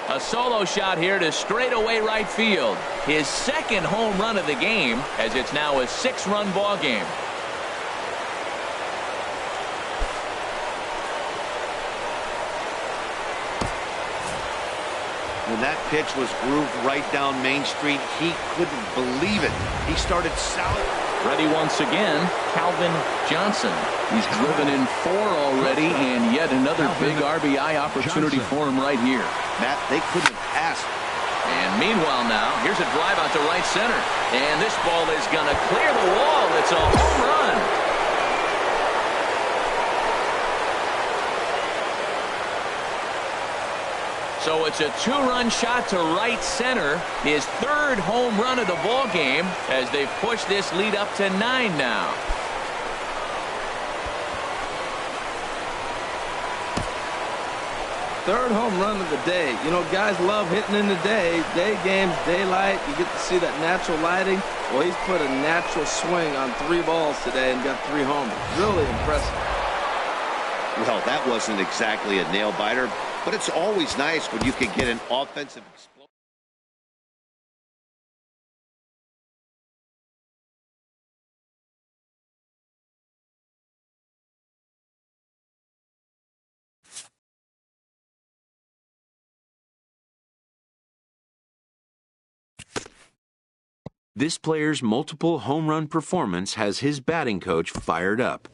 A solo shot here to straightaway right field. His second home run of the game, as it's now a 6-run ball game. When that pitch was grooved right down Main Street, he couldn't believe it. He started solid. Ready once again, Calvin Johnson. He's driven in 4 already, and yet another big RBI opportunity for him right here. Matt, they couldn't have asked. And meanwhile now, here's a drive out to right center. And this ball is going to clear the wall. It's a home run. So it's a 2-run shot to right center. His 3rd home run of the ball game as they've pushed this lead up to 9 now. Third home run of the day. You know, guys love hitting in the day. Day games, daylight. You get to see that natural lighting. Well, he's put a natural swing on 3 balls today and got 3 homers. Really impressive. Well, that wasn't exactly a nail-biter, but it's always nice when you can get an offensive explosion. This player's multiple home run performance has his batting coach fired up.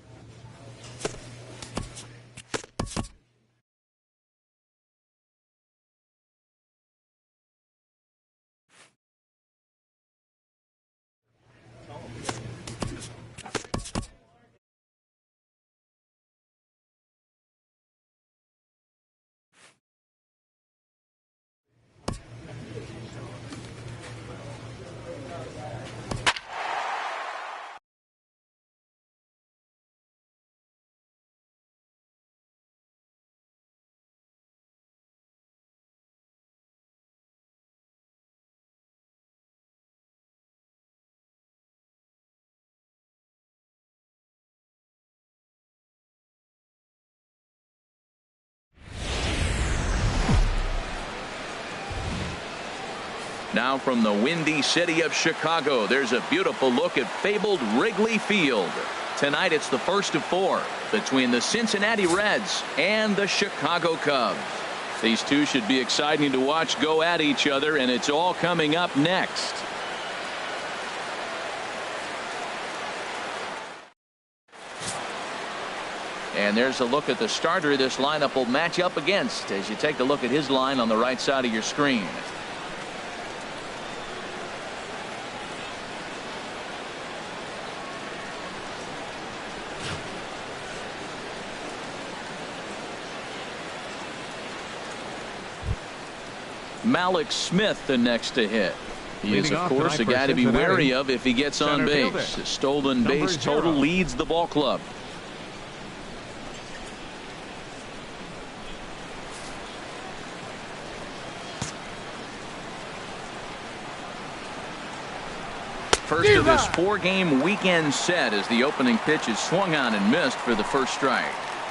Now from the windy city of Chicago, there's a beautiful look at fabled Wrigley Field. Tonight it's the first of 4 between the Cincinnati Reds and the Chicago Cubs. These two should be exciting to watch go at each other, and it's all coming up next. And there's a look at the starter this lineup will match up against as you take a look at his line on the right side of your screen. Malik Smith the next to hit. He is, of course, a guy to be wary of if he gets on base. His stolen base total leads the ball club. First of this 4-game weekend set as the opening pitch is swung on and missed for the first strike.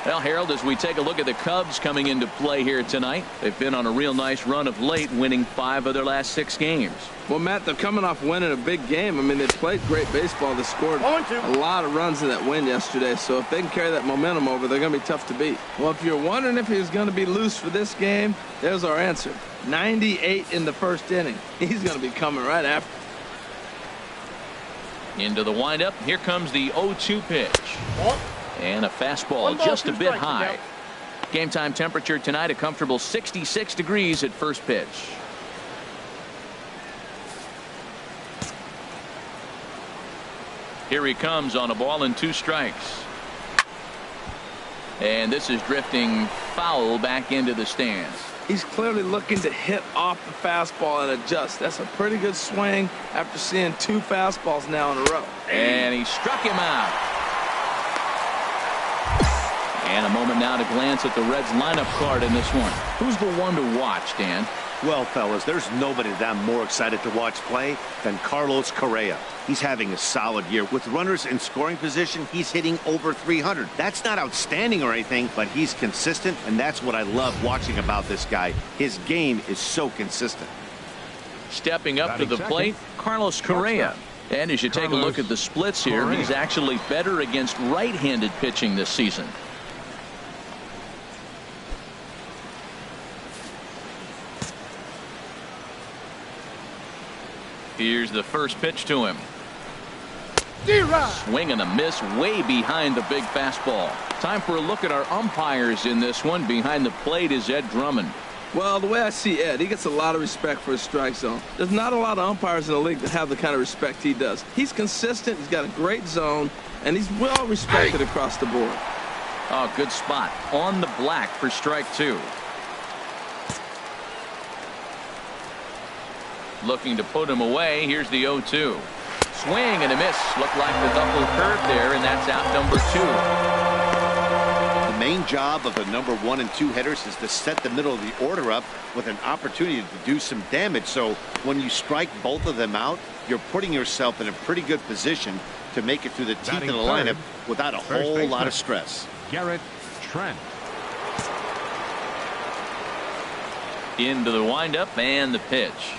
Well, Harold, as we take a look at the Cubs coming into play here tonight, they've been on a real nice run of late, winning 5 of their last 6 games. Well, Matt, they're coming off winning a big game. I mean, they played great baseball. They scored a lot of runs in that win yesterday. So if they can carry that momentum over, they're going to be tough to beat. Well, if you're wondering if he was going to be loose for this game, there's our answer. 98 in the first inning. He's going to be coming right after. Into the windup. Here comes the 0-2 pitch. And a fastball just a bit high. Game time temperature tonight, a comfortable 66 degrees at first pitch. Here he comes on a ball and 2 strikes. And this is drifting foul back into the stands. He's clearly looking to hit off the fastball and adjust. That's a pretty good swing after seeing 2 fastballs now in a row. And he struck him out. And a moment now to glance at the Reds lineup card in this one. Who's the one to watch, Dan? Well, fellas, there's nobody that I'm more excited to watch play than Carlos Correa. He's having a solid year. With runners in scoring position, he's hitting over 300. That's not outstanding or anything, but he's consistent, and that's what I love watching about this guy. His game is so consistent. Stepping up to the plate, Carlos Correa. And as you take a look at the splits here, he's actually better against right-handed pitching this season. Here's the first pitch to him. Swing and a miss way behind the big fastball. Time for a look at our umpires in this one. Behind the plate is Ed Drummond. Well, the way I see Ed, he gets a lot of respect for his strike zone. There's not a lot of umpires in the league that have the kind of respect he does. He's consistent, he's got a great zone, and he's well respected across the board. Oh, good spot. On the black for strike two. Looking to put him away. Here's the 0-2. Swing and a miss. Looked like the double curve there, and that's out number two. The main job of the number 1 and 2 hitters is to set the middle of the order up with an opportunity to do some damage. So when you strike both of them out, you're putting yourself in a pretty good position to make it through the teeth of the lineup without a whole lot of stress. Garrett Trent. Into the windup and the pitch.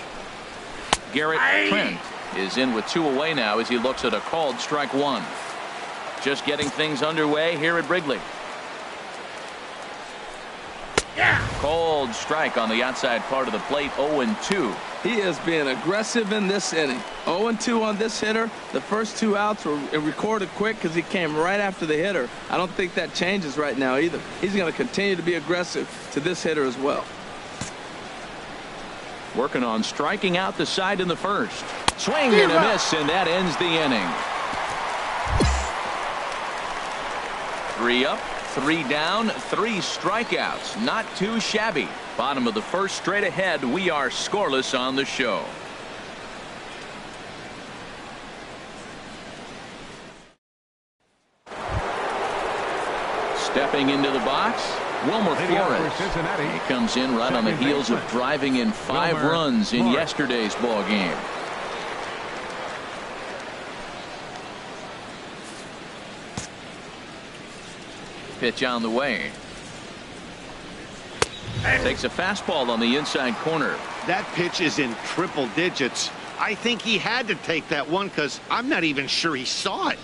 Garrett Trent is in with 2 away now as he looks at a called strike 1. Just getting things underway here at Wrigley. Called strike on the outside part of the plate. 0-2. He is being aggressive in this inning. 0-2 on this hitter. The first 2 outs were recorded quick because he came right after the hitter. I don't think that changes right now either. He's going to continue to be aggressive to this hitter as well. Working on striking out the side in the first. Swing and a miss, and that ends the inning. 3 up, 3 down, 3 strikeouts. Not too shabby. Bottom of the first, straight ahead. We are scoreless on the show. Stepping into the box, Wilmer Flores. He comes in right on the heels of driving in 5 runs in yesterday's ball game. Pitch on the way. Takes a fastball on the inside corner. That pitch is in triple digits. I think he had to take that one because I'm not even sure he saw it.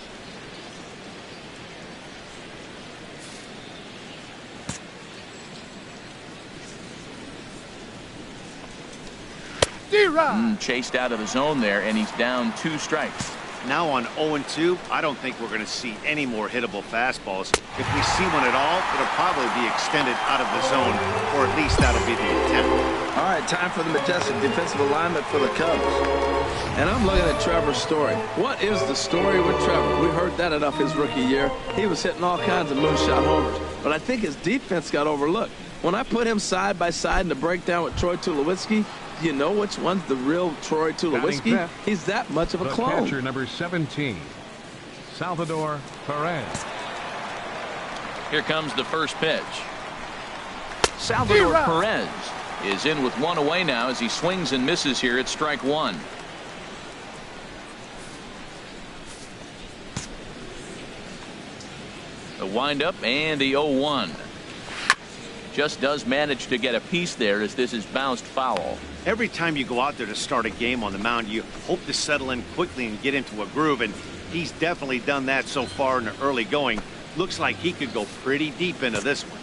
Chased out of the zone there, and he's down 2 strikes. Now on 0-2, I don't think we're going to see any more hittable fastballs. If we see one at all, it'll probably be extended out of the zone, or at least that'll be the attempt. All right, time for the majestic defensive alignment for the Cubs. And I'm looking at Trevor's story. What is the story with Trevor? We heard that enough his rookie year. He was hitting all kinds of moonshot homers. But I think his defense got overlooked. When I put him side by side in the breakdown with Troy Tulowitzki, do you know which one's the real Troy Tulowitzki? He's that much of a clone. Catcher number 17, Salvador Perez. Here comes the first pitch. Salvador Perez is in with 1 away now as he swings and misses here at strike 1. The windup and the 0-1. Just does manage to get a piece there as this is bounced foul. Every time you go out there to start a game on the mound, you hope to settle in quickly and get into a groove, and he's definitely done that so far in the early going. Looks like he could go pretty deep into this one.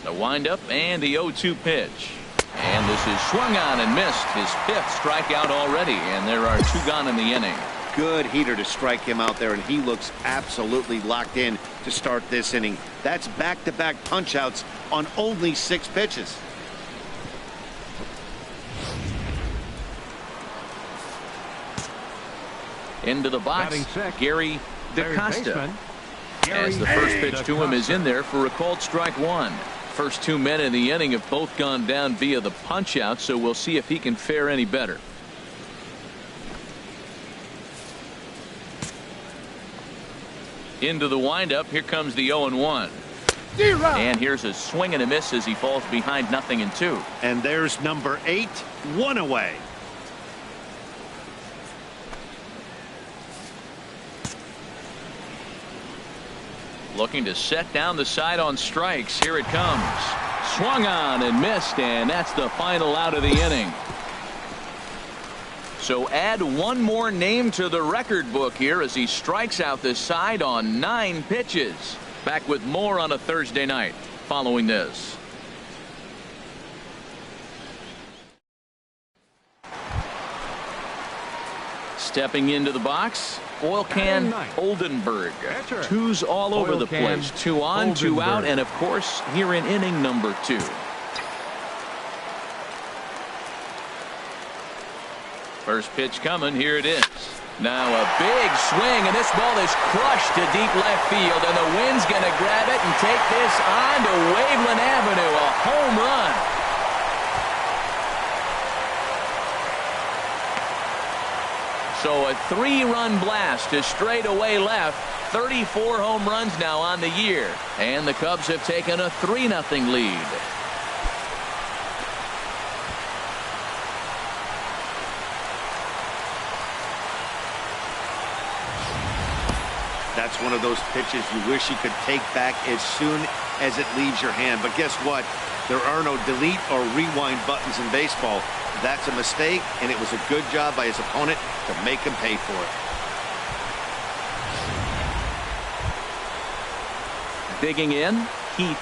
The windup and the 0-2 pitch. And this is swung on and missed. His 5th strikeout already, and there are 2 gone in the inning. Good heater to strike him out there, and he looks absolutely locked in to start this inning. That's back-to-back punch-outs on only 6 pitches. Into the box, Gary DaCosta. As the first pitch to him is in there for a called strike 1. First 2 men in the inning have both gone down via the punch-out, so we'll see if he can fare any better. Into the windup. Here comes the 0-1. And here's a swing and a miss as he falls behind 0-2. And there's number 8, 1 away. Looking to set down the side on strikes. Here it comes. Swung on and missed, and that's the final out of the inning. So add 1 more name to the record book here as he strikes out this side on 9 pitches. Back with more on a Thursday night following this. Stepping into the box, Oil Can Oldenburg. Twos all over the place. 2 on, 2 out, and of course, here in inning number 2. First pitch coming. Here it is. Now a big swing, and this ball is crushed to deep left field, and the wind's going to grab it and take this on to Waveland Avenue. A home run. So a 3-run blast to straightaway left. 34 home runs now on the year, and the Cubs have taken a 3-0 lead. That's one of those pitches you wish you could take back as soon as it leaves your hand. But guess what? There are no delete or rewind buttons in baseball. That's a mistake, and it was a good job by his opponent to make him pay for it. Digging in, Keith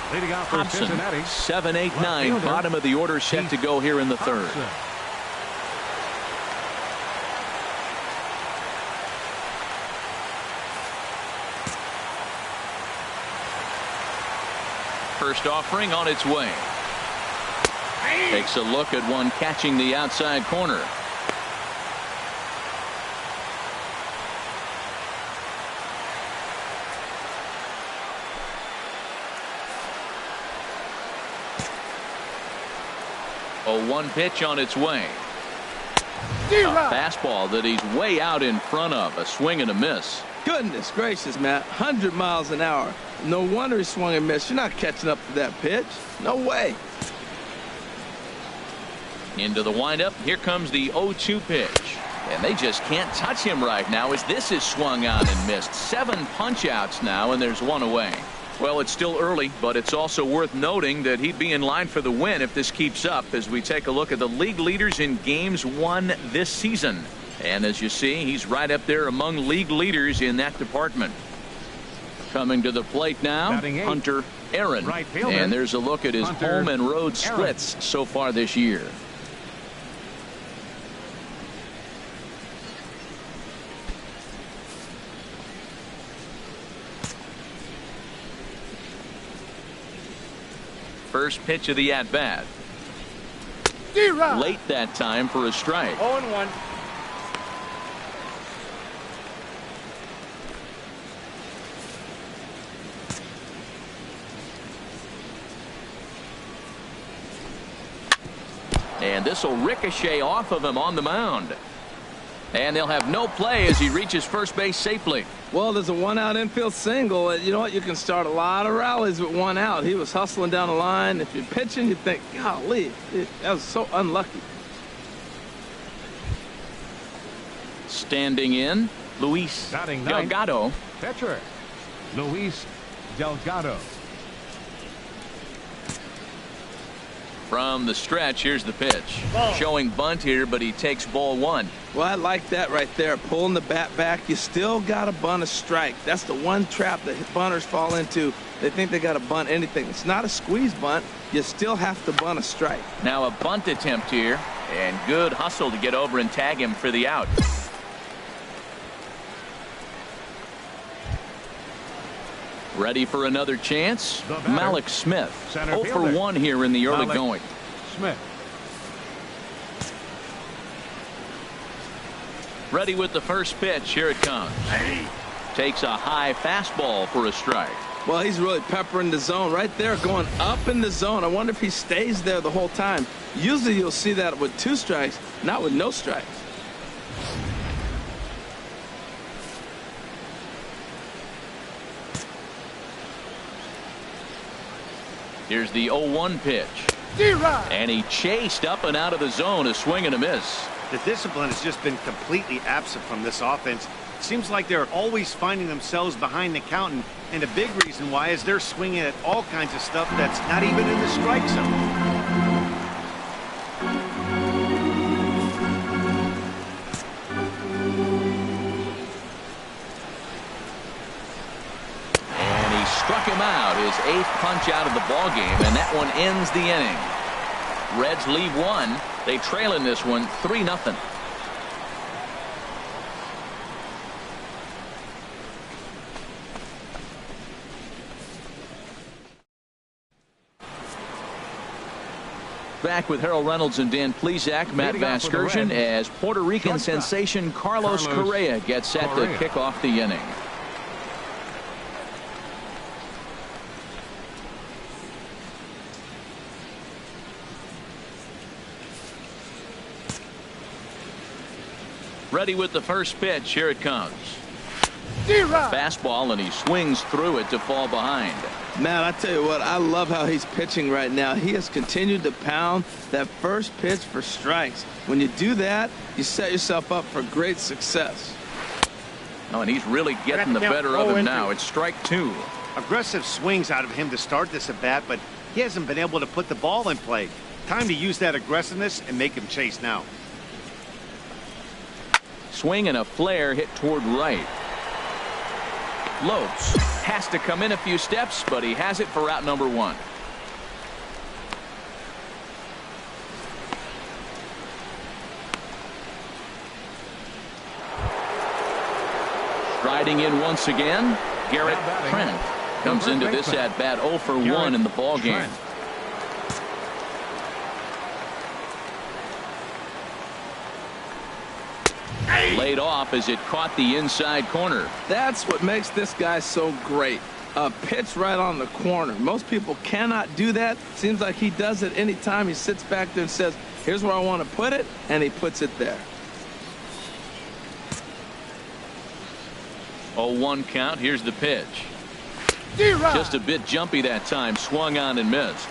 Hobson. 7, 8, 9. Bottom of the order set to go here in the third. First offering on its way. Takes a look at one catching the outside corner. A 1 pitch on its way. A fastball that he's way out in front of. A swing and a miss. Goodness gracious, Matt. 100 miles an hour. No wonder he swung and missed. You're not catching up to that pitch. No way. Into the windup. Here comes the 0-2 pitch. And they just can't touch him right now as this is swung on and missed. 7 punch outs now, and there's 1 away. Well, it's still early, but it's also worth noting that he'd be in line for the win if this keeps up as we take a look at the league leaders in games won this season. And as you see, he's right up there among league leaders in that department. Coming to the plate now, Hunter Aaron. And there's a look at his home and road splits so far this year. First pitch of the at-bat. Late that time for a strike. 0-1. And this will ricochet off of him on the mound. And they'll have no play as he reaches first base safely. Well, there's a 1-out infield single. You know what? You can start a lot of rallies with 1 out. He was hustling down the line. If you're pitching, you think, golly, that was so unlucky. Standing in, Luis Delgado. Pitcher, Luis Delgado. From the stretch, here's the pitch. Showing bunt here, but he takes ball 1. Well, I like that right there. Pulling the bat back. You still got to bunt a strike. That's the one trap that bunters fall into. They think they got to bunt anything. It's not a squeeze bunt. You still have to bunt a strike. Now a bunt attempt here, and good hustle to get over and tag him for the out. Ready for another chance? Malik Smith. 0 for 1 here in the early going. Smith. Ready with the first pitch. Here it comes. Takes a high fastball for a strike. Well, he's really peppering the zone right there, going up in the zone. I wonder if he stays there the whole time. Usually you'll see that with 2 strikes, not with no strikes. Here's the 0-1 pitch. And he chased up and out of the zone, a swing and a miss. The discipline has just been completely absent from this offense. It seems like they're always finding themselves behind the count, and a big reason why is they're swinging at all kinds of stuff that's not even in the strike zone. Struck him out, his 8th punch out of the ball game, and that one ends the inning. Reds lead 1. They trail in this one 3-0. back with Harold Reynolds and Dan Plesac. Matt Vasgersian as Puerto Rican sensation Carlos Correa gets set to kick off the inning. Ready with the first pitch. Here it comes. Fastball, and he swings through it to fall behind. Man, I tell you what, I love how he's pitching right now. He has continued to pound that first pitch for strikes. When you do that, you set yourself up for great success. Oh, and he's really getting the better of him now. It's strike two. Aggressive swings out of him to start this at bat, but he hasn't been able to put the ball in play. Time to use that aggressiveness and make him chase now. Swing and a flare hit toward right. Lopes has to come in a few steps, but he has it for out number one. Striding in once again, Garrett Trent comes into this at bat 0 for 1 in the ball game. Laid off as it caught the inside corner. That's what makes this guy so great. A pitch right on the corner. Most people cannot do that. Seems like he does it anytime he sits back there and says, here's where I want to put it, and he puts it there. 0-1 count. Here's the pitch. Just a bit jumpy that time. Swung on and missed.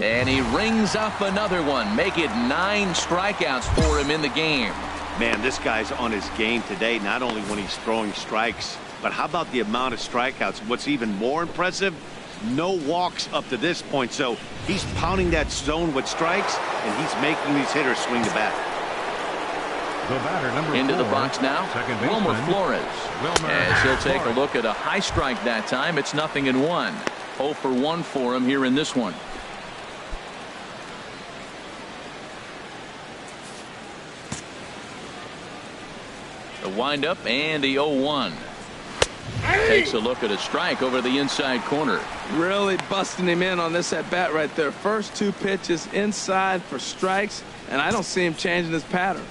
And he rings up another one. Make it 9 strikeouts for him in the game. Man, this guy's on his game today, not only when he's throwing strikes, but how about the amount of strikeouts? What's even more impressive, no walks up to this point. So he's pounding that zone with strikes, and he's making these hitters swing the bat. The batter, number into 4, the box now, Wilmer Flores. As he'll take a look at a high strike that time. It's 0-1. 0 for 1 for him here in this one. The windup and the 0-1. Takes a look at a strike over the inside corner. Really busting him in on this at bat right there. First 2 pitches inside for strikes, and I don't see him changing his pattern.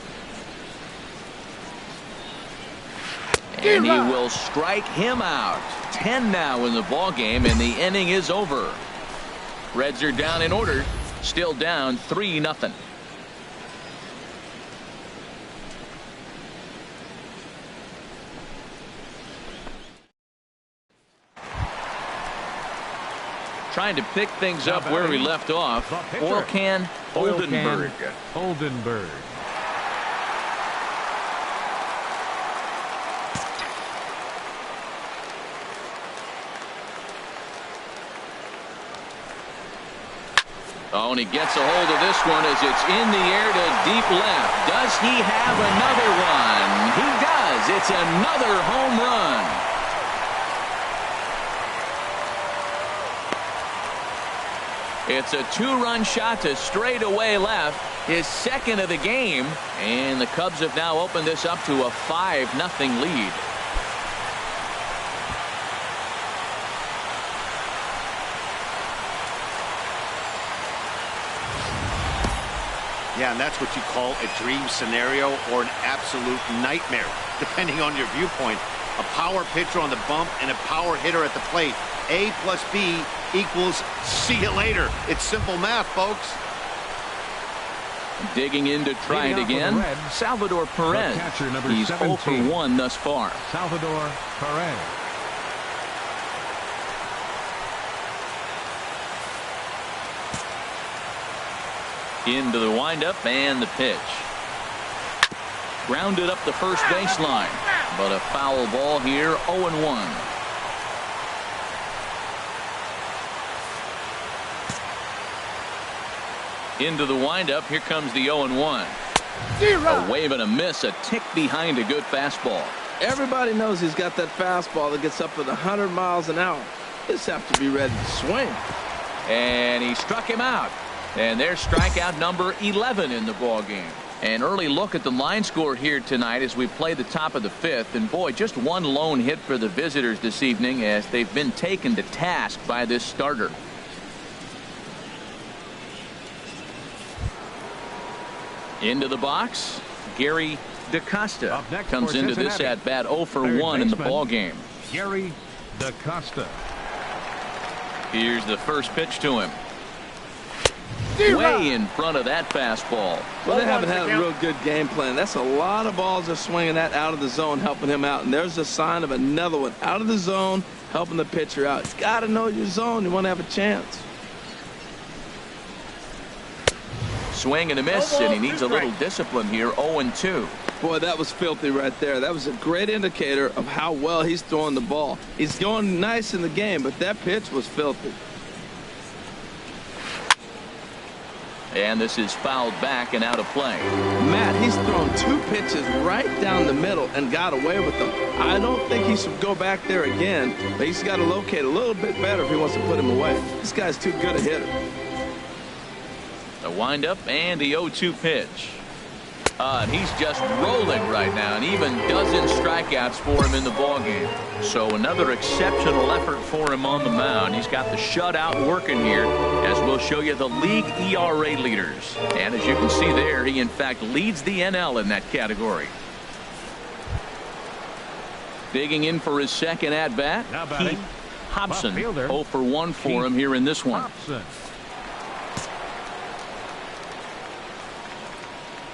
And he will strike him out. 10 now in the ball game, and the inning is over. Reds are down in order. Still down 3-0. Trying to pick things up where we left off. Oil Can Oldenburg. Oh, and he gets a hold of this one as it's in the air to deep left. Does he have another one? He does. It's another home run. It's a 2-run shot to straightaway left, his second of the game, and the Cubs have now opened this up to a 5-0 lead. Yeah, and that's what you call a dream scenario or an absolute nightmare, depending on your viewpoint. A power pitcher on the bump and a power hitter at the plate. A plus B equals see you later. It's simple math, folks. Digging in to try it again. Salvador Perez. He's 0 for 1 thus far. Salvador Perez. Into the windup and the pitch. Grounded up the first baseline, but a foul ball here. 0-1. Into the windup. Here comes the 0-1. A wave and a miss, a tick behind a good fastball. Everybody knows he's got that fastball that gets up at 100 miles an hour. Just have to be ready to swing. And he struck him out. And there's strikeout number 11 in the ball game. An early look at the line score here tonight as we play the top of the 5th. And boy, just one lone hit for the visitors this evening as they've been taken to task by this starter. Into the box, Gary DaCosta comes into this at bat 0 for 1 in the ball game. Gary DaCosta. Here's the first pitch to him. Way in front of that fastball. Well, they haven't had a real good game plan. That's a lot of balls they're swinging at out of the zone, helping him out. And there's a sign of another one out of the zone, helping the pitcher out. It's got to know your zone. You want to have a chance. Swing and a miss, and he needs a little discipline here. 0-2. Boy, that was filthy right there. That was a great indicator of how well he's throwing the ball. He's going nice in the game, but that pitch was filthy. And this is fouled back and out of play. Matt, he's thrown 2 pitches right down the middle and got away with them. I don't think he should go back there again, but he's got to locate a little bit better if he wants to put him away. This guy's too good a hitter. A windup and the 0-2 pitch. And he's just rolling right now, and even dozen strikeouts for him in the ballgame. So another exceptional effort for him on the mound. He's got the shutout working here, as we'll show you the league ERA leaders. And as you can see there, he in fact leads the NL in that category. Digging in for his second at bat, Heath Hobson. 0 for 1 for him here in this one.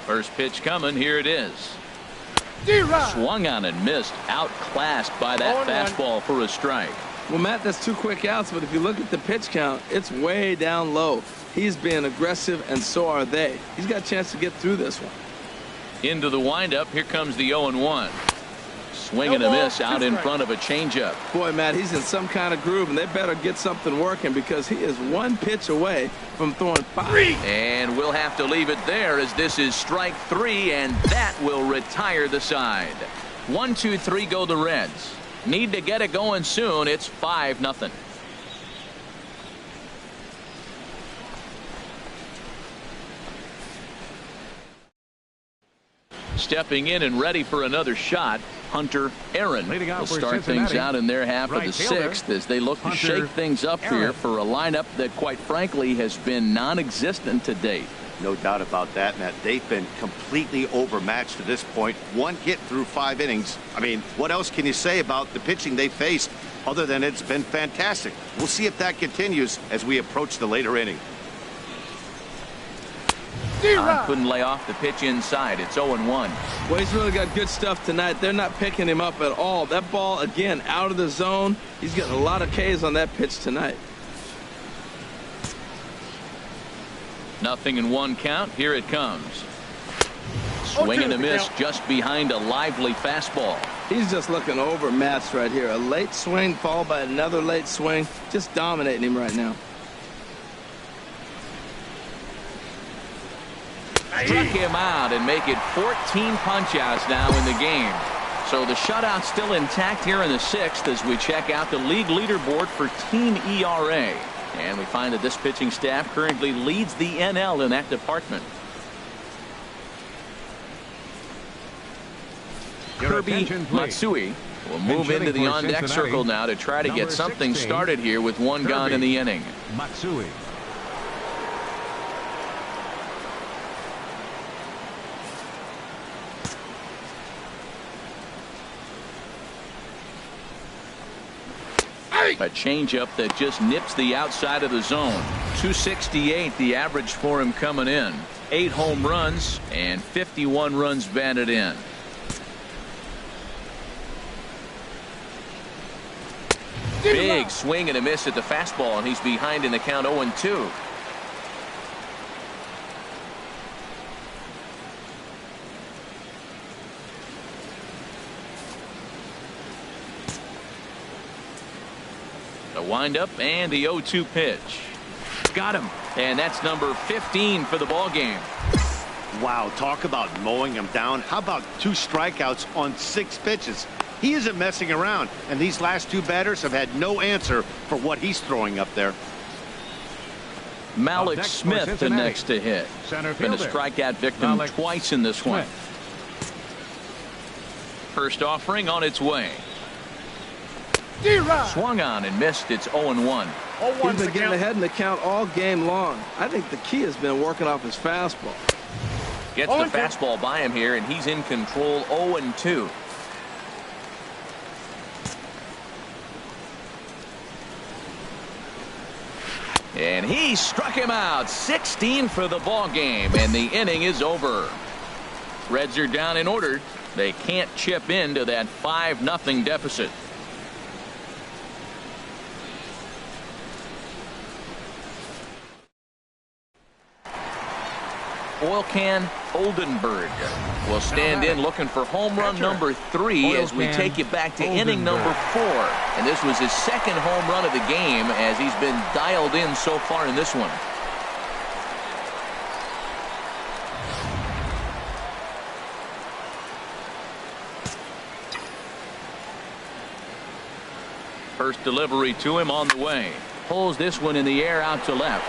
First pitch coming. Here it is. Swung on and missed. Outclassed by that fastball for a strike. Well, Matt, that's 2 quick outs, but if you look at the pitch count, it's way down low. He's being aggressive, and so are they. He's got a chance to get through this one. Into the windup. Here comes the 0-1. Swing and a miss out in front of a changeup. Boy, Matt, he's in some kind of groove, and they better get something working because he is 1 pitch away from throwing 5. And we'll have to leave it there as this is strike 3, and that will retire the side. 1, 2, 3 go the Reds. Need to get it going soon. It's 5-0. Stepping in and ready for another shot, Hunter Aaron will start things out in their half of the 6th as they look to shake things up here for a lineup that quite frankly has been non-existent to date. No doubt about that, Matt. They've been completely overmatched to this point. 1 hit through 5 innings. I mean, what else can you say about the pitching they faced other than it's been fantastic? We'll see if that continues as we approach the later inning. Couldn't lay off the pitch inside. It's 0-1. Well, he's really got good stuff tonight. They're not picking him up at all. That ball, again, out of the zone. He's getting a lot of Ks on that pitch tonight. 0-1 count. Here it comes. Swing and a miss just behind a lively fastball. He's just looking overmatched right here. A late swing followed by another late swing. Just dominating him right now. Struck him out and make it 14 punch-outs now in the game. So the shutout's still intact here in the 6th as we check out the league leaderboard for team ERA. And we find that this pitching staff currently leads the NL in that department. Kirby Matsui will move into the on-deck circle now to try to get something started here with 1 gone in the inning. Matsui. A changeup that just nips the outside of the zone. 268 the average for him coming in. 8 home runs and 51 runs batted in. Big swing and a miss at the fastball, and he's behind in the count 0-2. The windup and the 0-2 pitch. Got him. And that's number 15 for the ball game. Wow, talk about mowing him down. How about 2 strikeouts on 6 pitches? He isn't messing around, and these last 2 batters have had no answer for what he's throwing up there. Malik Smith the next to hit. Been a strikeout victim twice in this one. First offering on its way. Swung on and missed. It's 0-1. He's been getting ahead in the count all game long. I think the key has been working off his fastball. Gets the fastball by him here, and he's in control. 0-2. And he struck him out. 16 for the ball game, and the inning is over. Reds are down in order. They can't chip into that 5-0 deficit. Oil Can Oldenburg will stand in looking for home run number 3 as we take you back to inning number 4. And this was his second home run of the game as he's been dialed in so far in this one. First delivery to him on the way. Pulls this one in the air out to left.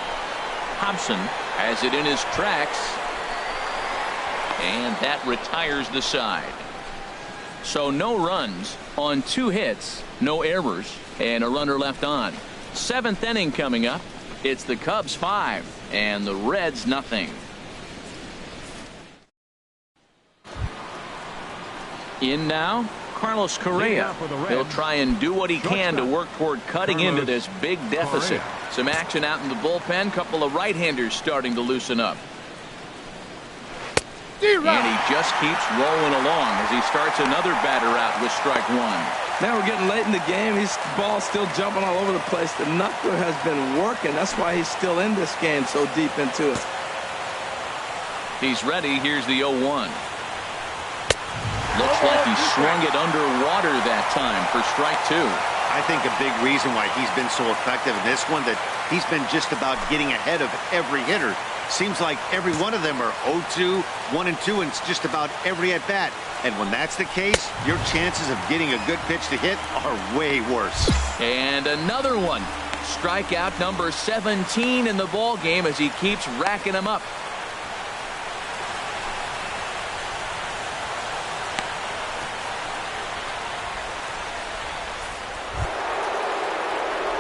Hobson has it in his tracks. And that retires the side. So no runs on 2 hits, no errors, and a runner left on. 7th inning coming up. It's the Cubs 5 and the Reds nothing. In now, Carlos Correa. He'll try and do what he can to work toward cutting into this big deficit. Some action out in the bullpen. Couple of right-handers starting to loosen up. And he just keeps rolling along as he starts another batter out with strike 1. Now we're getting late in the game. His ball's still jumping all over the place. The knuckler has been working. That's why he's still in this game so deep into it. He's ready. Here's the 0-1. Looks like he swung it underwater that time for strike 2. I think a big reason why he's been so effective in this one that he's been just about getting ahead of every hitter. Seems like every one of them are 0-2, 1-2, and it's just about every at bat. And when that's the case, your chances of getting a good pitch to hit are way worse. And another one. Strikeout number 17 in the ball game as he keeps racking them up.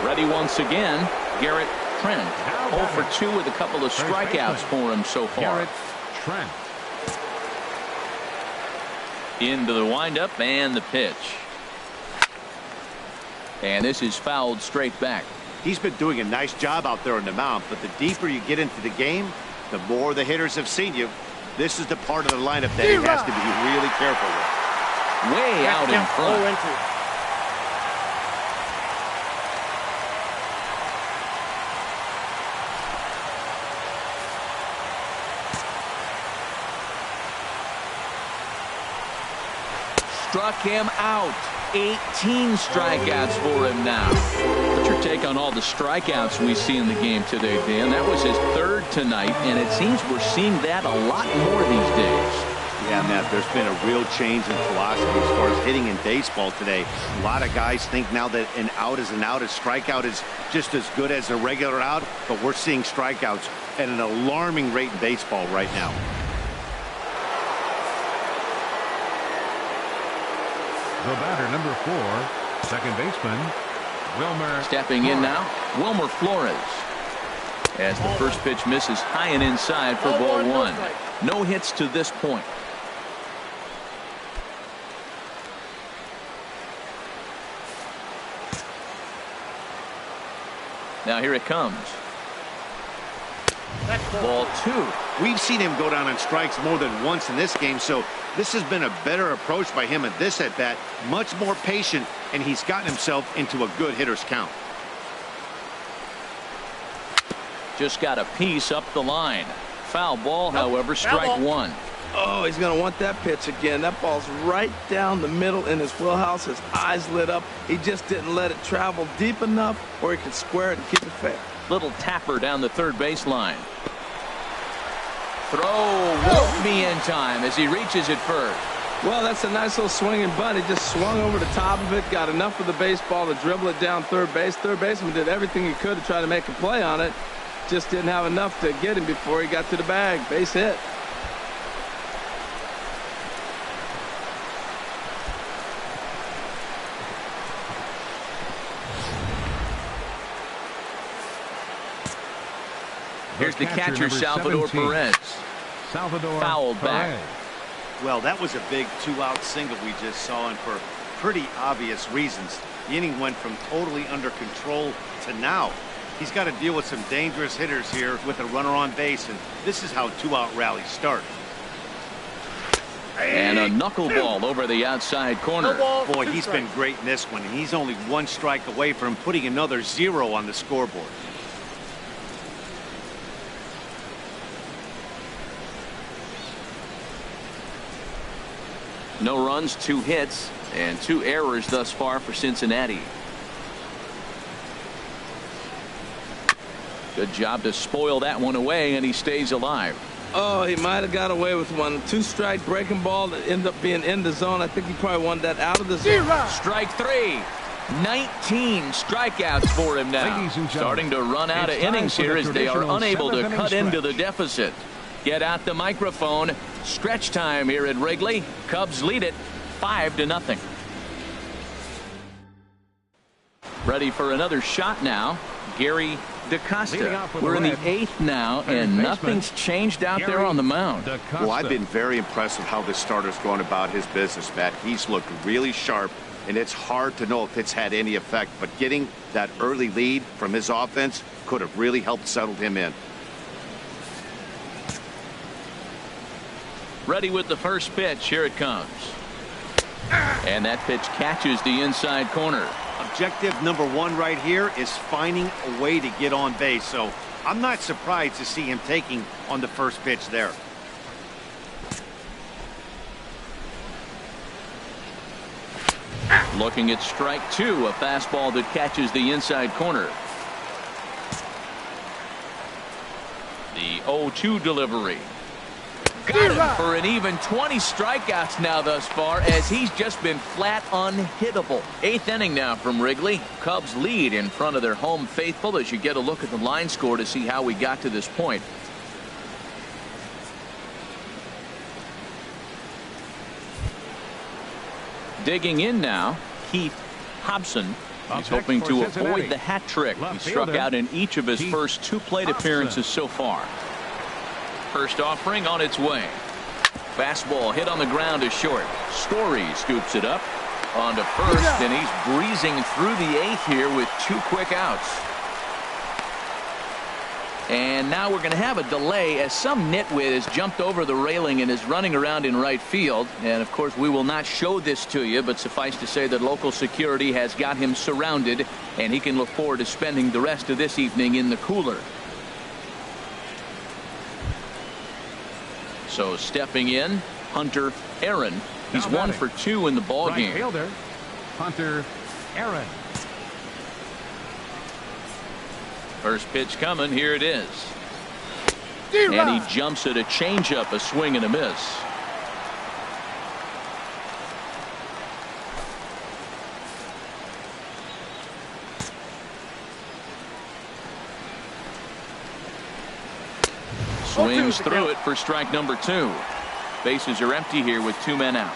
Ready once again, Garrett Trent. 0 for 2 with a couple of strikeouts for him so far. Garrett Trent. Into the windup and the pitch. And this is fouled straight back. He's been doing a nice job out there on the mound, but the deeper you get into the game, the more the hitters have seen you. This is the part of the lineup that he has to be really careful with. Way out in front. Struck him out. 18 strikeouts for him now. What's your take on all the strikeouts we see in the game today, Dan? That was his 3rd tonight, and it seems we're seeing that a lot more these days. Yeah, Matt, there's been a real change in philosophy as far as hitting in baseball today. A lot of guys think now that an out is an out. A strikeout is just as good as a regular out, but we're seeing strikeouts at an alarming rate in baseball right now. The batter, number 4, second baseman, Wilmer. Stepping in now, Wilmer Flores. As the first pitch misses high and inside for ball 1. No hits to this point. Now here it comes. Ball 2. We've seen him go down on strikes more than once in this game, so this has been a better approach by him at this at-bat. Much more patient, and he's gotten himself into a good hitter's count. Just got a piece up the line. Foul ball, however, strike 1. Oh, he's going to want that pitch again. That ball's right down the middle in his wheelhouse. His eyes lit up. He just didn't let it travel deep enough where he could square it and keep it fair. Little tapper down the third baseline. Throw won't be in time as he reaches it first. Well, that's a nice little swinging bunt. He just swung over the top of it, got enough of the baseball to dribble it down third base. Third baseman did everything he could to try to make a play on it. just didn't have enough to get him before he got to the bag. Base hit. Here's the catcher, Salvador Perez. Fouled back. Well, that was a big 2-out single we just saw, and for pretty obvious reasons. The inning went from totally under control to now. He's got to deal with some dangerous hitters here with a runner on base, and this is how 2-out rallies start. And a knuckleball over the outside corner. Boy, he's been great in this one, and he's only 1 strike away from putting another 0 on the scoreboard. No runs, 2 hits, and 2 errors thus far for Cincinnati. Good job to spoil that one away, and he stays alive. Oh, he might have got away with one. 2-strike breaking ball that ended up being in the zone. I think he probably wanted that out of the zone. Strike 3. 19 strikeouts for him now. Starting to run out of innings here as they are unable to cut into the deficit. Get out the microphone. Stretch time here at Wrigley. Cubs lead it 5-0. Ready for another shot now. Gary DaCosta. We're in the 8th now, and nothing's changed out there on the mound. Well, I've been very impressed with how this starter's going about his business, Matt. He's looked really sharp, and it's hard to know if it's had any effect, but getting that early lead from his offense could have really helped settle him in. Ready with the first pitch. Here it comes. And that pitch catches the inside corner. Objective number 1 right here is finding a way to get on base. So I'm not surprised to see him taking on the first pitch there. Looking at strike 2, a fastball that catches the inside corner. The 0-2 delivery. Got him for an even 20 strikeouts now thus far, as he's just been flat unhittable. 8th inning now from Wrigley. Cubs lead in front of their home faithful as you get a look at the line score to see how we got to this point. Digging in now, Keith Hobson. He's hoping to avoid the hat trick. He struck out in each of his first 2 plate appearances so far. First offering on its way. Fastball hit on the ground to short. Story scoops it up onto first, and he's breezing through the 8th here with 2 quick outs. And now we're going to have a delay as some nitwit has jumped over the railing and is running around in right field. And of course we will not show this to you, but suffice to say that local security has got him surrounded, and he can look forward to spending the rest of this evening in the cooler. So stepping in, Hunter Aaron. He's 1 for 2 in the ball game. Fielder, Hunter Aaron. First pitch coming. Here it is. And he jumps at a changeup, a swing and a miss. Swings through it for strike number 2. Bases are empty here with 2 men out.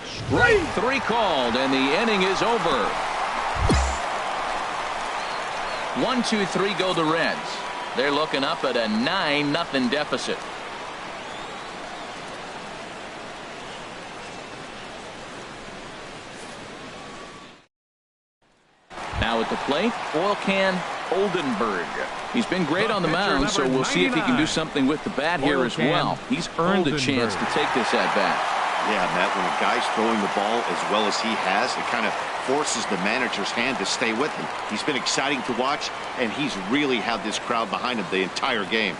Strike 3 called, and the inning is over. 1-2-3 go the Reds. They're looking up at a 9-0 deficit. Now at the plate, Oil Can Oldenburg. He's been great on the mound, so we'll see if he can do something with the bat here as well. He's earned the chance to take this at bat. Yeah, Matt, when a guy's throwing the ball as well as he has, it kind of forces the manager's hand to stay with him. He's been exciting to watch, and he's really had this crowd behind him the entire game.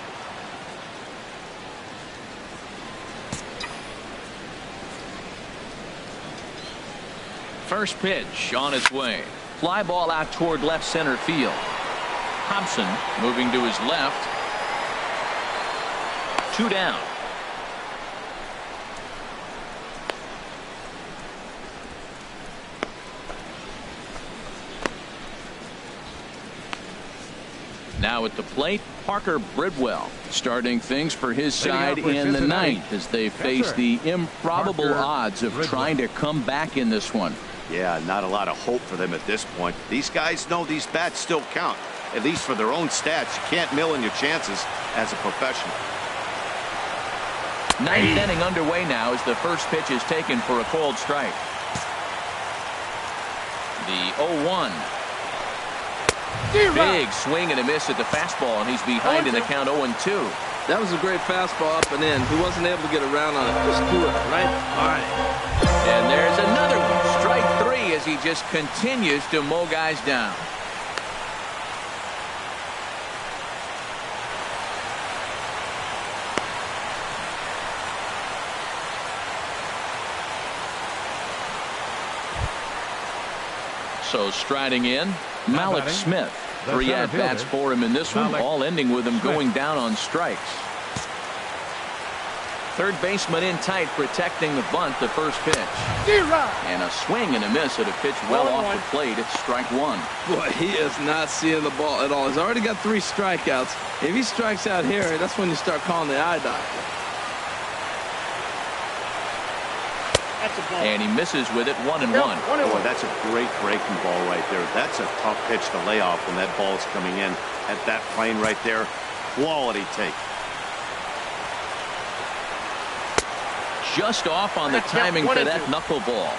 First pitch on its way. Fly ball out toward left center field. Hobson moving to his left. 2 down. Now at the plate, Parker Bridwell starting things for his side in the ninth as they face the improbable odds of trying to come back in this one. Yeah, not a lot of hope for them at this point. These guys know these bats still count, at least for their own stats. You can't mill in your chances as a professional. Ninth inning underway now as the first pitch is taken for a called strike. The 0-1. Big swing and a miss at the fastball, and he's behind in the count 0-2. That was a great fastball up and in. He wasn't able to get around on it. Just do it, right? All right. And there's another one. Strike 3 as he just continues to mow guys down. So striding in, Malik Smith. 3 at-bats for him in this one, all ending with him going down on strikes. Third baseman in tight, protecting the bunt, the first pitch. And a swing and a miss at a pitch well off the plate. It's strike 1. Boy, he is not seeing the ball at all. He's already got 3 strikeouts. If he strikes out here, that's when you start calling the eye doctor. And he misses with it, 1-1. Boy, that's a great breaking ball right there. That's a tough pitch to lay off when that ball is coming in at that plane right there. Quality take. Just off on the timing for that knuckleball.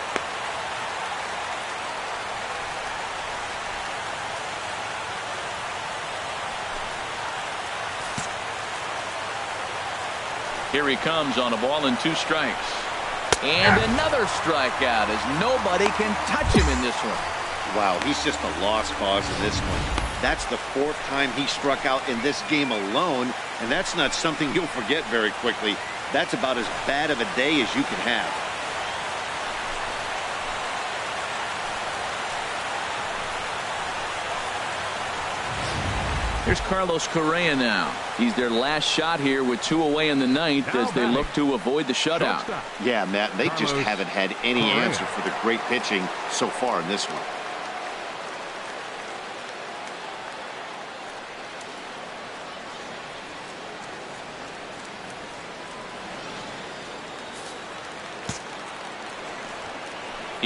Here he comes on a ball and 2 strikes. And another strikeout as nobody can touch him in this one. Wow, he's just a lost cause in this one. That's the 4th time he struck out in this game alone, and that's not something you'll forget very quickly. That's about as bad of a day as you can have. Here's Carlos Correa now. He's their last shot here with 2 away in the ninth as they look to avoid the shutout. Yeah, Matt, they just haven't had any answer for the great pitching so far in this one.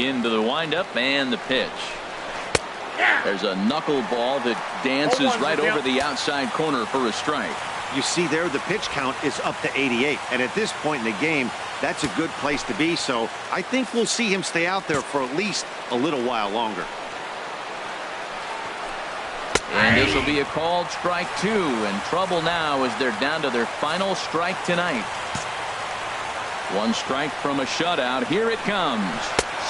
Into the windup and the pitch. There's a knuckleball that dances right over the outside corner for a strike. You see there, the pitch count is up to 88. And at this point in the game, that's a good place to be. So I think we'll see him stay out there for at least a little while longer. And this will be a called strike 2. And trouble now as they're down to their final strike tonight. 1 strike from a shutout. Here it comes.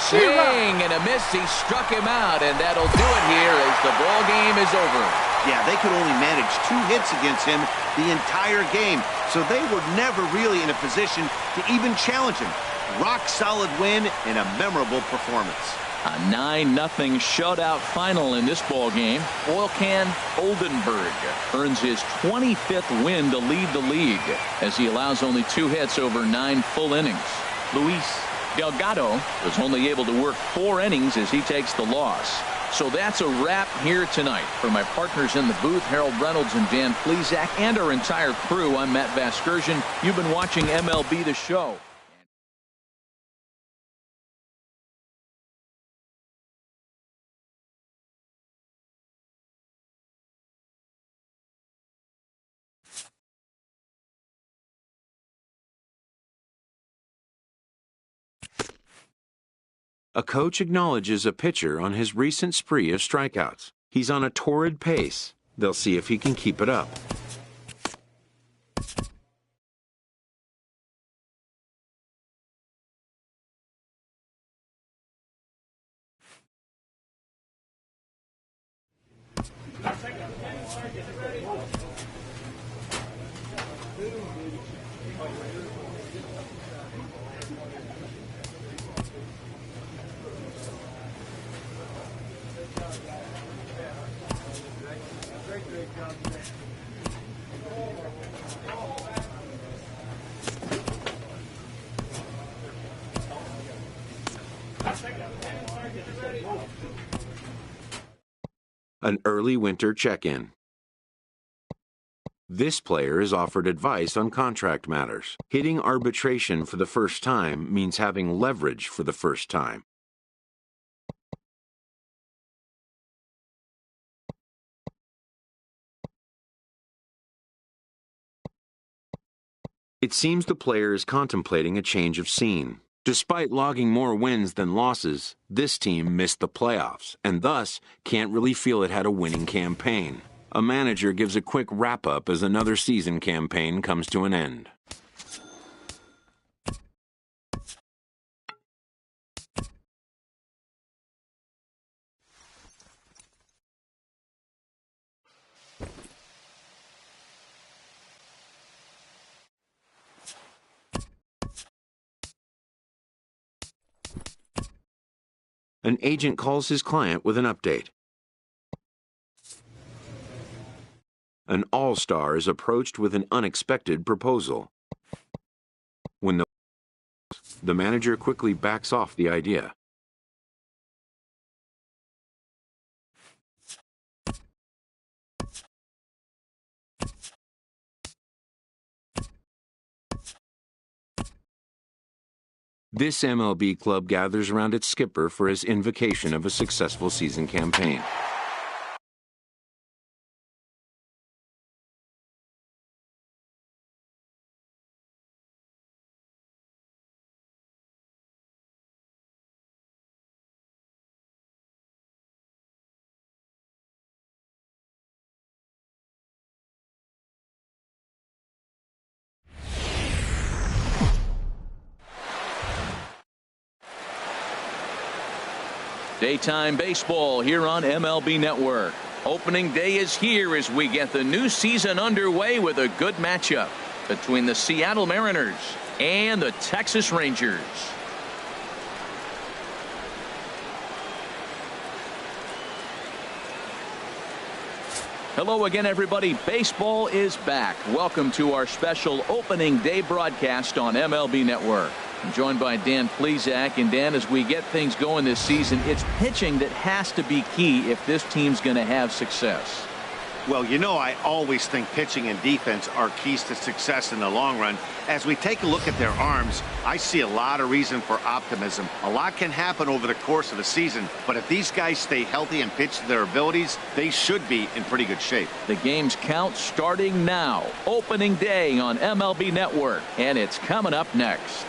Swing and a miss. He struck him out, and that'll do it here as the ball game is over. Yeah, they could only manage 2 hits against him the entire game, so they were never really in a position to even challenge him. Rock solid win and a memorable performance. A 9-0 shutout final in this ball game. Oil Can Oldenburg earns his 25th win to lead the league as he allows only 2 hits over 9 full innings. Luis Delgado was only able to work 4 innings as he takes the loss. So that's a wrap here tonight. For my partners in the booth, Harold Reynolds and Dan Plesac, and our entire crew, I'm Matt Vasgersian. You've been watching MLB The Show. A coach acknowledges a pitcher on his recent spree of strikeouts. He's on a torrid pace. They'll see if he can keep it up. An early winter check-in. This player is offered advice on contract matters. Hitting arbitration for the first time means having leverage for the first time. It seems the player is contemplating a change of scene. Despite logging more wins than losses, this team missed the playoffs and thus can't really feel it had a winning campaign. A manager gives a quick wrap-up as another season campaign comes to an end. An agent calls his client with an update. An all-star is approached with an unexpected proposal. When the manager quickly backs off the idea. This MLB club gathers around its skipper for his invocation of a successful season campaign. Daytime baseball here on MLB Network. Opening day is here as we get the new season underway with a good matchup between the Seattle Mariners and the Texas Rangers. Hello again, everybody. Baseball is back. Welcome to our special opening day broadcast on MLB Network. I'm joined by Dan Plesac. And Dan, as we get things going this season, it's pitching that has to be key if this team's going to have success. Well, you know, I always think pitching and defense are keys to success in the long run. As we take a look at their arms, I see a lot of reason for optimism. A lot can happen over the course of the season, but if these guys stay healthy and pitch to their abilities, they should be in pretty good shape. The game's count starting now. Opening day on MLB Network, and it's coming up next.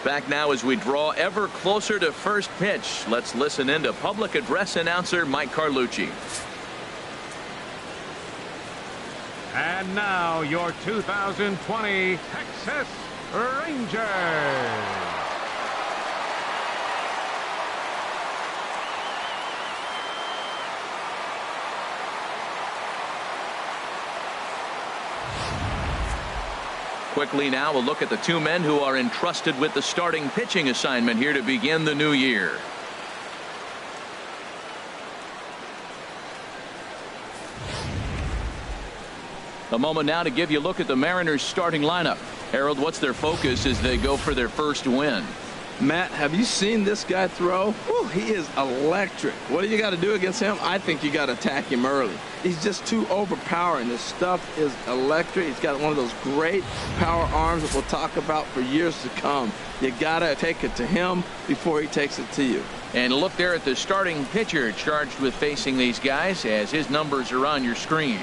Back now as we draw ever closer to first pitch. Let's listen in to public address announcer Mike Carlucci. And now your 2020 Texas Rangers. Quickly now, we'll look at the two men who are entrusted with the starting pitching assignment here to begin the new year. A moment now to give you a look at the Mariners starting lineup. Harold, what's their focus as they go for their first win? Matt, have you seen this guy throw? Whew, he is electric. What do you got to do against him? I think you got to attack him early. He's just too overpowering. His stuff is electric. He's got one of those great power arms that we'll talk about for years to come. You got to take it to him before he takes it to you. And look there at the starting pitcher charged with facing these guys as his numbers are on your screen.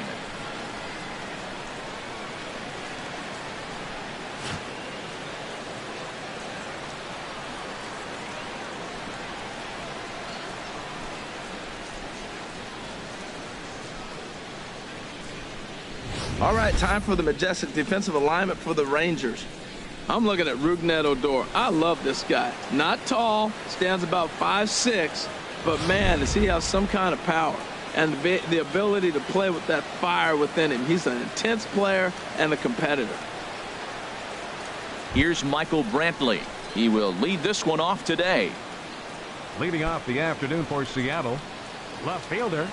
All right, time for the majestic defensive alignment for the Rangers. I'm looking at Rougned Odor. I love this guy. Not tall, stands about 5'6", but man, does he have some kind of power and the ability to play with that fire within him. He's an intense player and a competitor. Here's Michael Brantley. He will lead this one off today. Leading off the afternoon for Seattle, left fielder,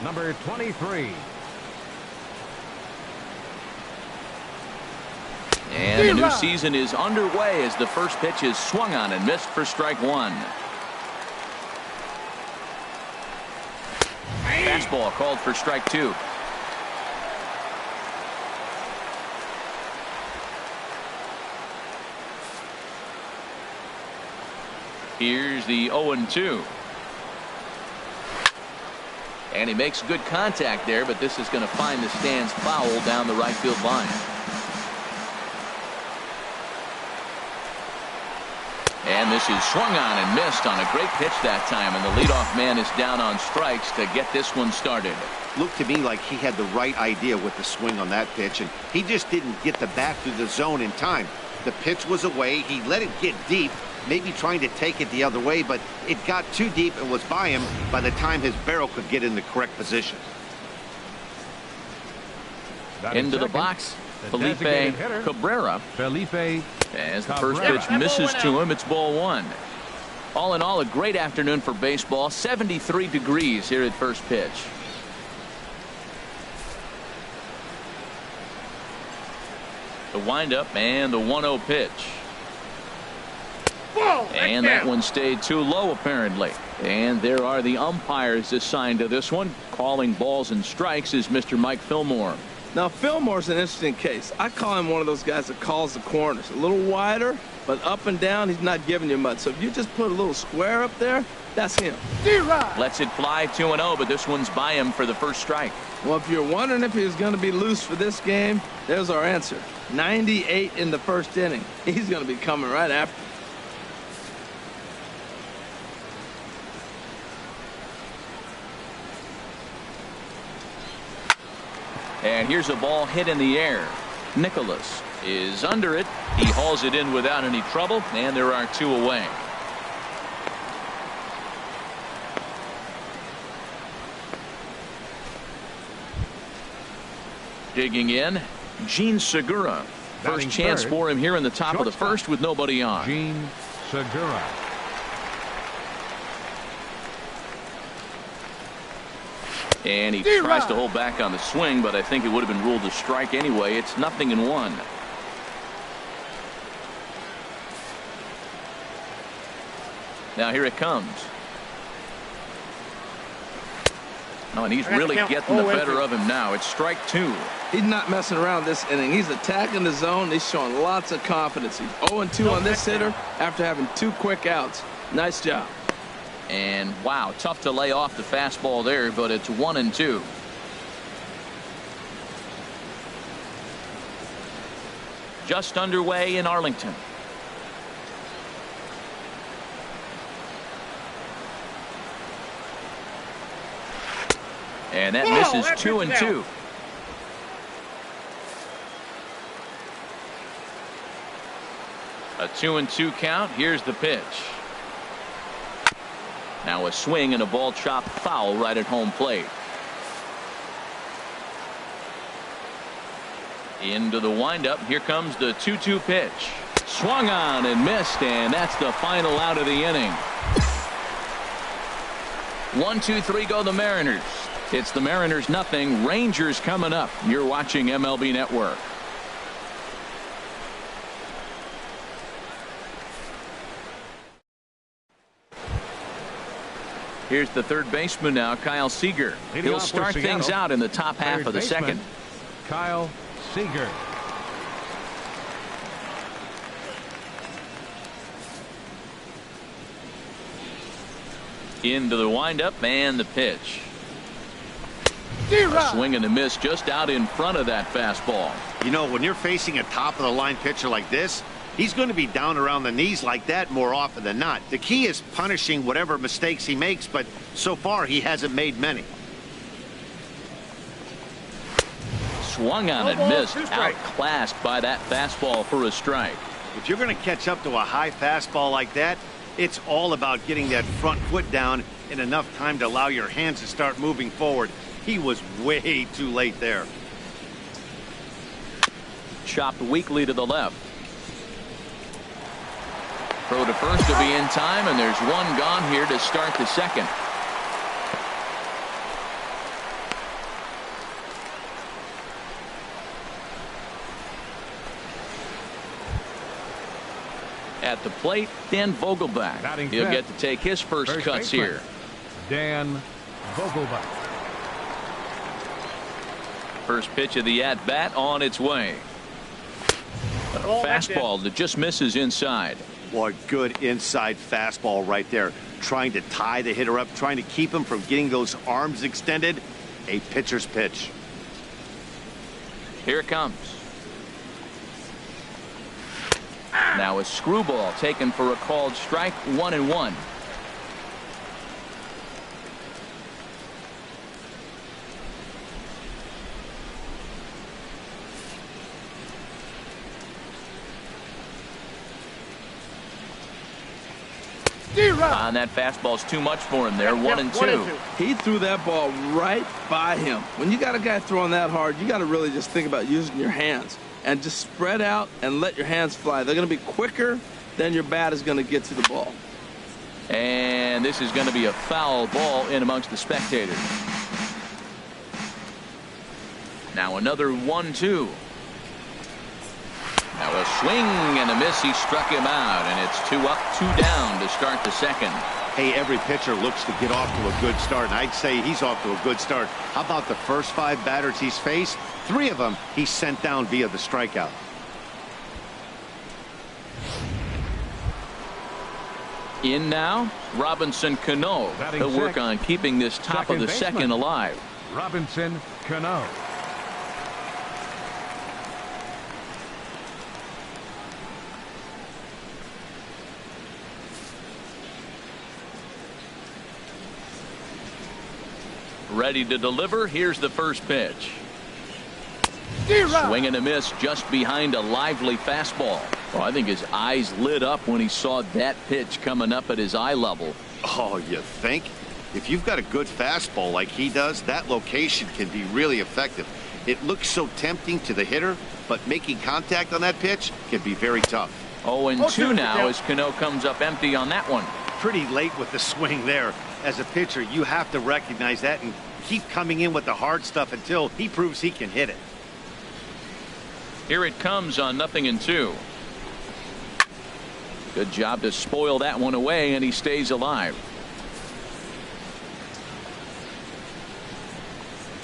number 23. And the new season is underway as the first pitch is swung on and missed for strike one. Fastball called for strike two. Here's the 0-2. And he makes good contact there, but this is going to find the stands foul down the right field line. And this is swung on and missed on a great pitch that time, and the leadoff man is down on strikes to get this one started. Looked to me like he had the right idea with the swing on that pitch, and he just didn't get the bat through the zone in time. The pitch was away. He let it get deep, maybe trying to take it the other way, but it got too deep and was by him by the time his barrel could get in the correct position. Into the box, Felipe Cabrera. As the first pitch misses to him, it's ball one. All in all, a great afternoon for baseball. 73 degrees here at first pitch. The windup and the 1-0 pitch. And that one stayed too low, apparently. And there are the umpires assigned to this one. Calling balls and strikes is Mr. Mike Fillmore. Now, Fillmore's an interesting case. I call him one of those guys that calls the corners. A little wider, but up and down, he's not giving you much. So if you just put a little square up there, that's him. Lets it fly 2-0, but this one's by him for the first strike. Well, if you're wondering if he was going to be loose for this game, there's our answer. 98 in the first inning. He's going to be coming right after. And here's a ball hit in the air. Nicholas is under it. He hauls it in without any trouble, and there are two away. Digging in, Gene Segura. First chance for him here in the top of the first with nobody on. Gene Segura. And he tries to hold back on the swing, but I think it would have been ruled a strike anyway. It's 0-1. Now here it comes. Oh, and he's really getting the better of him now. It's strike two. He's not messing around this inning. He's attacking the zone. He's showing lots of confidence. He's 0-2 on this hitter after having two quick outs. Nice job. And wow, tough to lay off the fastball there, but it's 1-2. Just underway in Arlington. And that misses 2-2. A 2-2 count. Here's the pitch. Now a swing and a ball chopped foul right at home plate. Into the windup. Here comes the 2-2 pitch. Swung on and missed, and that's the final out of the inning. 1-2-3 go the Mariners. It's the Mariners 0. Rangers coming up. You're watching MLB Network. Here's the third baseman now, Kyle Seager. He'll start things out in the top half of the second. Kyle Seager. Into the windup and the pitch. A swing and a miss just out in front of that fastball. You know, when you're facing a top-of-the-line pitcher like this, he's going to be down around the knees like that more often than not. The key is punishing whatever mistakes he makes, but so far he hasn't made many. Swung on and missed, outclassed by that fastball for a strike. If you're going to catch up to a high fastball like that, it's all about getting that front foot down in enough time to allow your hands to start moving forward. He was way too late there. Chopped weakly to the left. Throw to first to be in time, and there's one gone here to start the second. At the plate, Dan Vogelbach. He'll get to take his first cuts here. Dan Vogelbach. First pitch of the at-bat on its way. A fastball that just misses inside. Boy, good inside fastball right there. Trying to tie the hitter up, trying to keep him from getting those arms extended. A pitcher's pitch. Here it comes. Now a screwball taken for a called strike, 1-1. And that fastball's too much for him there. 1-2. He threw that ball right by him. When you got a guy throwing that hard, you got to really just think about using your hands and just spread out and let your hands fly. They're going to be quicker than your bat is going to get to the ball. And this is going to be a foul ball in amongst the spectators. Now another 1-2. Now a swing and a miss. He struck him out, and it's 2 up, 2 down to start the second. Hey, every pitcher looks to get off to a good start, and I'd say he's off to a good start. How about the first 5 batters he's faced? 3 of them he sent down via the strikeout. In now, Robinson Cano. He'll work on keeping this top of the second alive. Robinson Cano. Ready to deliver. Here's the first pitch. Swing and a miss just behind a lively fastball. Oh, I think his eyes lit up when he saw that pitch coming up at his eye level. Oh, you think? If you've got a good fastball like he does, that location can be really effective. It looks so tempting to the hitter, but making contact on that pitch can be very tough. 0-2 now as Cano comes up empty on that one. Pretty late with the swing there. As a pitcher, you have to recognize that and keep coming in with the hard stuff until he proves he can hit it. Here it comes on 0-2. Good job to spoil that one away, and he stays alive.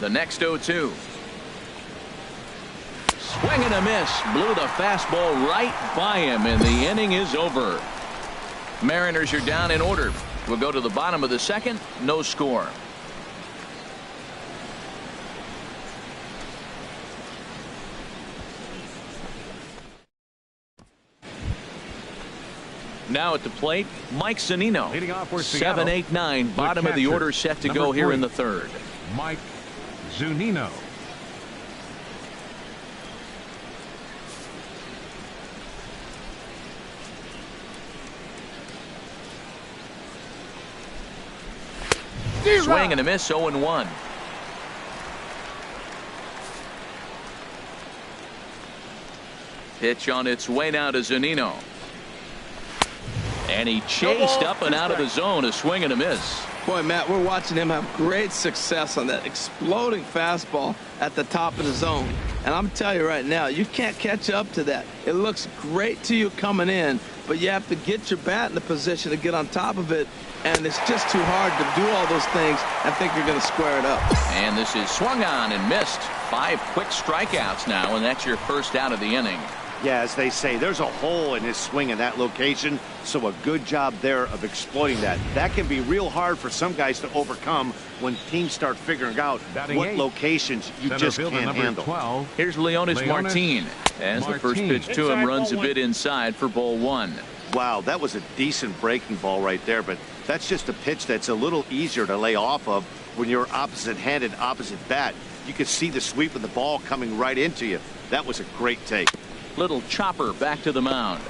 The next 0-2. Swing and a miss. Blew the fastball right by him, and the inning is over. Mariners are down in order. We'll go to the bottom of the second. No score. Now at the plate, Mike Zunino. Leading off for Seattle. 7-8-9. Bottom of the order set to go here in the third. Mike Zunino. Swing and a miss. 0-1. Pitch on its way now to Zunino. And he chased up and out of the zone. A swing and a miss. Boy, Matt, we're watching him have great success on that exploding fastball at the top of the zone. And I'm telling you right now, you can't catch up to that. It looks great to you coming in, but you have to get your bat in the position to get on top of it. And it's just too hard to do all those things and think you're going to square it up. And this is swung on and missed. 5 quick strikeouts now, and that's your first out of the inning. Yeah, as they say, there's a hole in his swing in that location, so a good job there of exploiting that. That can be real hard for some guys to overcome when teams start figuring out what locations you just can't handle. 12. Here's Leonis Martin. As the first pitch to him runs a bit inside for ball 1. Wow, that was a decent breaking ball right there, but that's just a pitch that's a little easier to lay off of when you're opposite-handed, opposite bat. You could see the sweep of the ball coming right into you. That was a great take. Little chopper back to the mound.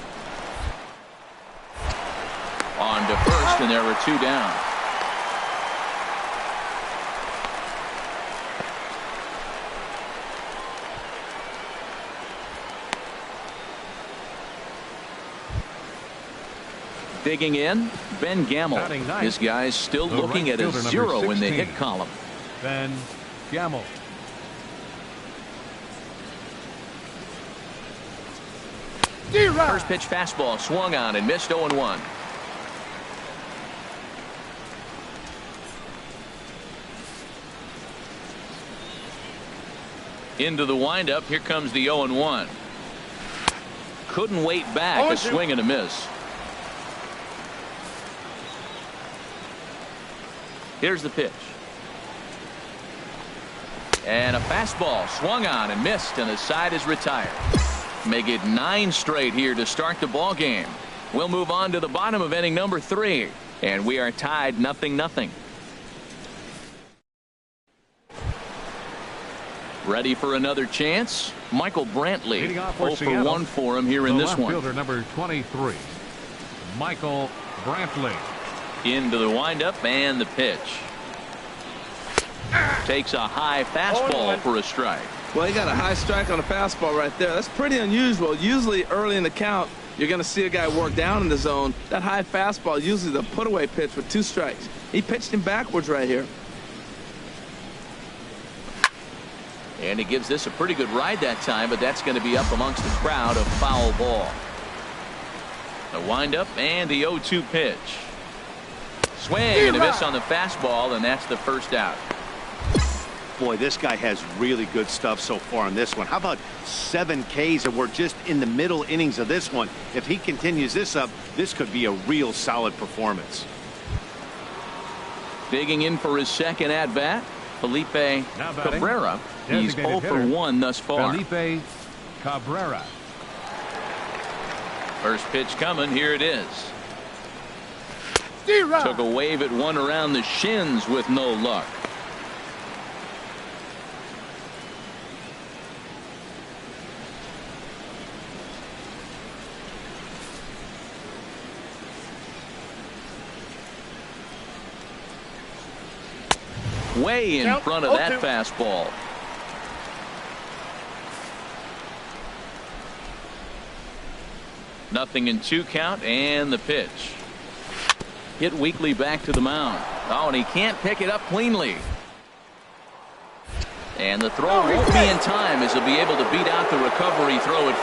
On to first, and there were 2 down. Digging in, Ben Gamble. This guy's still looking at a 0 in the hit column. Ben Gamble. First pitch fastball swung on and missed 0-1. Into the windup. Here comes the 0-1. Couldn't wait back. A swing and a miss. Here's the pitch. And a fastball swung on and missed, and the side is retired. Make it 9 straight here to start the ball game. We'll move on to the bottom of inning number 3, and we are tied 0-0. Ready for another chance? Michael Brantley. 0 for 1 for him here in this one. Fielder number 23, Michael Brantley. Into the windup and the pitch. Takes a high fastball for a strike. Well, he got a high strike on a fastball right there. That's pretty unusual. Usually early in the count, you're going to see a guy work down in the zone. That high fastball is usually the put-away pitch with 2 strikes. He pitched him backwards right here. And he gives this a pretty good ride that time, but that's going to be up amongst the crowd. A foul ball. The windup and the 0-2 pitch. Swing and a miss on the fastball, and that's the first out. Boy, this guy has really good stuff so far on this one. How about 7 Ks, and we're just in the middle innings of this one. If he continues this up, this could be a real solid performance. Digging in for his second at-bat, Felipe Cabrera. He's 0 for 1 thus far. Felipe Cabrera. First pitch coming. Here it is. Took a wave at one around the shins with no luck. Way in front of that fastball. Nothing in 2 count, and the pitch. Hit weakly back to the mound. Oh, and he can't pick it up cleanly. And the throw won't be in time as he'll be able to beat out the recovery throw at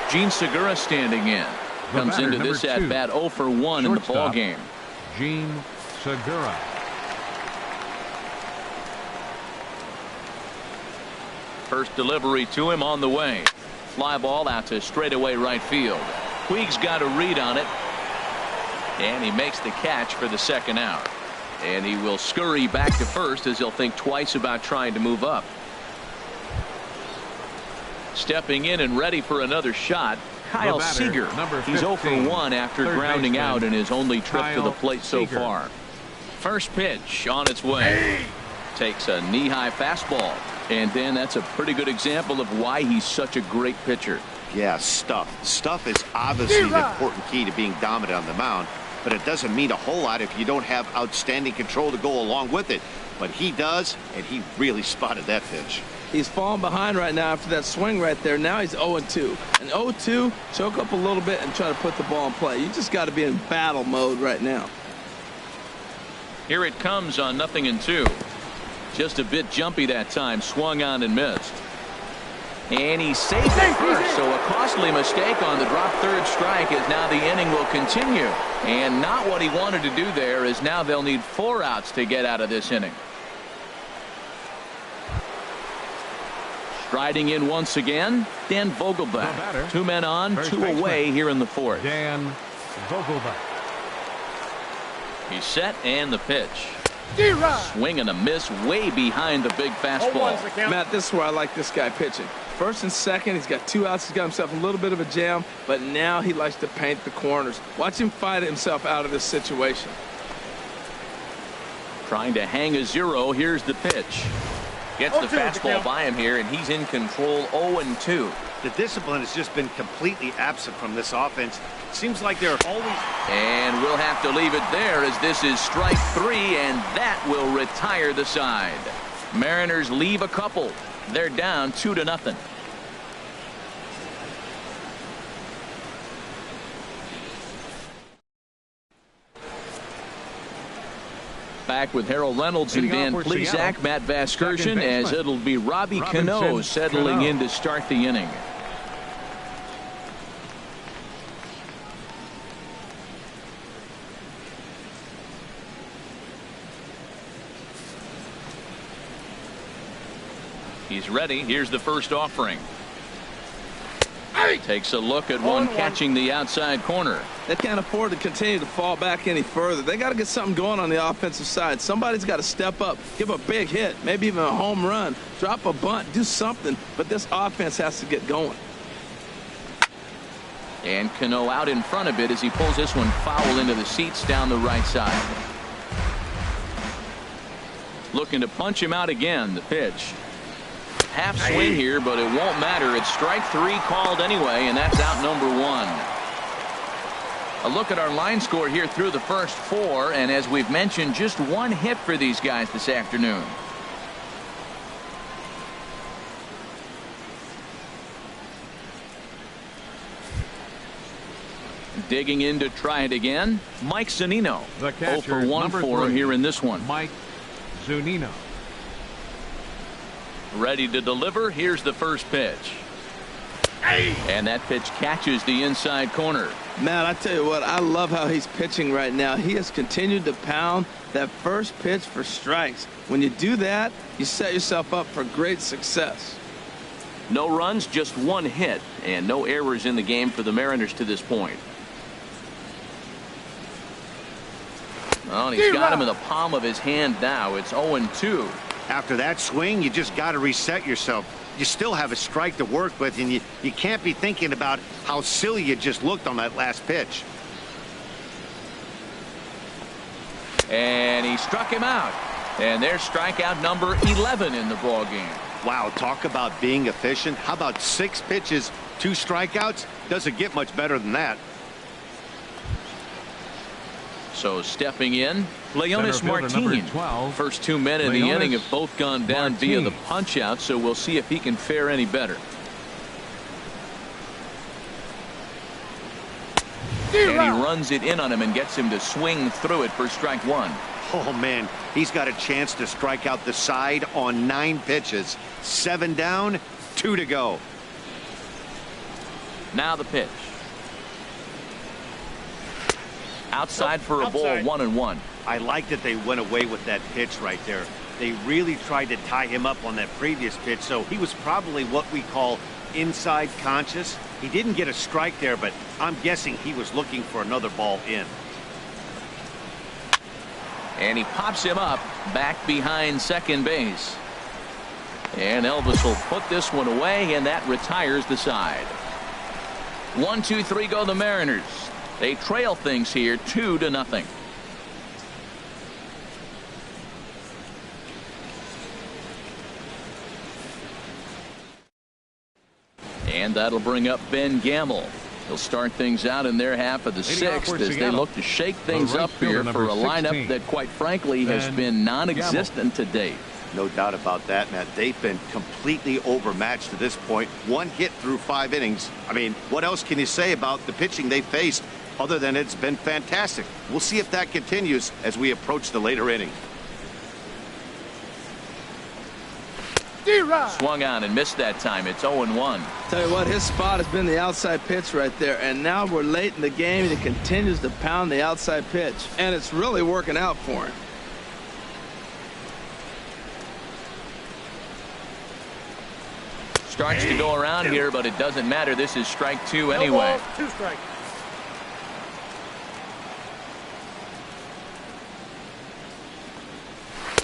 first. Gene Segura standing in. Comes into this at bat 0 for 1 in the ball game. Gene Segura. First delivery to him on the way. Fly ball out to straightaway right field. Puig's got a read on it. And he makes the catch for the second out. And he will scurry back to first as he'll think twice about trying to move up. Stepping in and ready for another shot, Kyle Seager. He's 0 for 1 after grounding out in his only trip to the plate so far. First pitch on its way. Takes a knee-high fastball. And then that's a pretty good example of why he's such a great pitcher. Yeah, stuff. Stuff is obviously an important key to being dominant on the mound, but it doesn't mean a whole lot if you don't have outstanding control to go along with it. But he does, and he really spotted that pitch. He's falling behind right now after that swing right there. Now he's 0-2. And 0-2, choke up a little bit and try to put the ball in play. You just got to be in battle mode right now. Here it comes on 0-2. Just a bit jumpy that time. Swung on and missed. And he saved it first, so a costly mistake on the drop third strike as now the inning will continue. And not what he wanted to do there, as now they'll need 4 outs to get out of this inning. Striding in once again, Dan Vogelbach. 2 men on, 2 away here in the 4th. Dan Vogelbach. He's set and the pitch. Swing and a miss way behind the big fastball. Matt, this is where I like this guy pitching. First and second, he's got 2 outs. He's got himself a little bit of a jam, but now he likes to paint the corners. Watch him fight himself out of this situation. Trying to hang a 0. Here's the pitch. Gets the fastball by him here, and he's in control. 0-2. The discipline has just been completely absent from this offense. Seems like they're always... And we'll have to leave it there as this is strike 3, and that will retire the side. Mariners leave a couple. They're down 2-0. Back with Harold Reynolds and Dan Plesac, Matt Vasgersian, as it'll be Robbie Cano settling in to start the inning. He's ready. Here's the first offering. Takes a look at one catching the outside corner. They can't afford to continue to fall back any further. They got to get something going on the offensive side. Somebody's got to step up, give a big hit, maybe even a home run, drop a bunt, do something. But this offense has to get going. And Cano out in front of it as he pulls this one foul into the seats down the right side. Looking to punch him out again. The pitch. Half swing here, but it won't matter. It's strike 3 called anyway, and that's out number 1. A look at our line score here through the first 4, and as we've mentioned, just 1 hit for these guys this afternoon. Digging in to try it again, Mike Zunino. 0 for 1 for him here in this one. Mike Zunino. Ready to deliver. Here's the first pitch. And that pitch catches the inside corner. Man, I tell you what, I love how he's pitching right now. He has continued to pound that first pitch for strikes. When you do that, you set yourself up for great success. No runs, just 1 hit, and no errors in the game for the Mariners to this point. Oh, and he's got him in the palm of his hand now. It's 0-2. After that swing, you just got to reset yourself. You still have a strike to work with, and you can't be thinking about how silly you just looked on that last pitch. And he struck him out. And there's strikeout number 11 in the ball game. Wow, talk about being efficient. How about 6 pitches, 2 strikeouts? Doesn't get much better than that. So stepping in, Leonis Martin. First 2 men in the inning have both gone down via the punch out, so we'll see if he can fare any better. And he runs it in on him and gets him to swing through it for strike 1. Oh, man, he's got a chance to strike out the side on 9 pitches. 7 down, 2 to go. Now the pitch. Outside for a ball, 1-1. I like that they went away with that pitch right there. They really tried to tie him up on that previous pitch, so he was probably what we call inside conscious. He didn't get a strike there, but I'm guessing he was looking for another ball in. And he pops him up back behind second base. And Elvis will put this one away, and that retires the side. 1-2-3 go the Mariners. They trail things here 2-0. And that'll bring up Ben Gamble. He'll start things out in their half of the 6th as they look to shake things up here for a lineup that, quite frankly, has been non-existent to date. No doubt about that, Matt. They've been completely overmatched to this point. 1 hit through 5 innings. I mean, what else can you say about the pitching they faced other than it's been fantastic? We'll see if that continues as we approach the later inning. Swung on and missed that time. It's 0-1. Tell you what, his spot has been the outside pitch right there, and now we're late in the game and he continues to pound the outside pitch, and it's really working out for him. Starts to go around here, but it doesn't matter. This is strike 2 anyway. 2 strikes.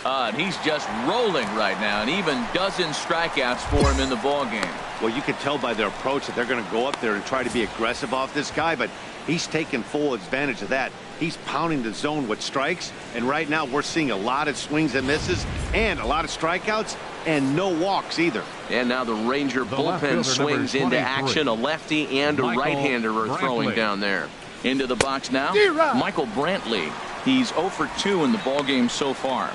And he's just rolling right now, and even dozen strikeouts for him in the ball game. Well, you can tell by their approach that they're going to go up there and try to be aggressive off this guy, but he's taking full advantage of that. He's pounding the zone with strikes, and right now we're seeing a lot of swings and misses and a lot of strikeouts and no walks either. And now the Ranger bullpen swings into action. A lefty and a right-hander are throwing down there. Into the box now, Michael Brantley. He's 0 for 2 in the ball game so far.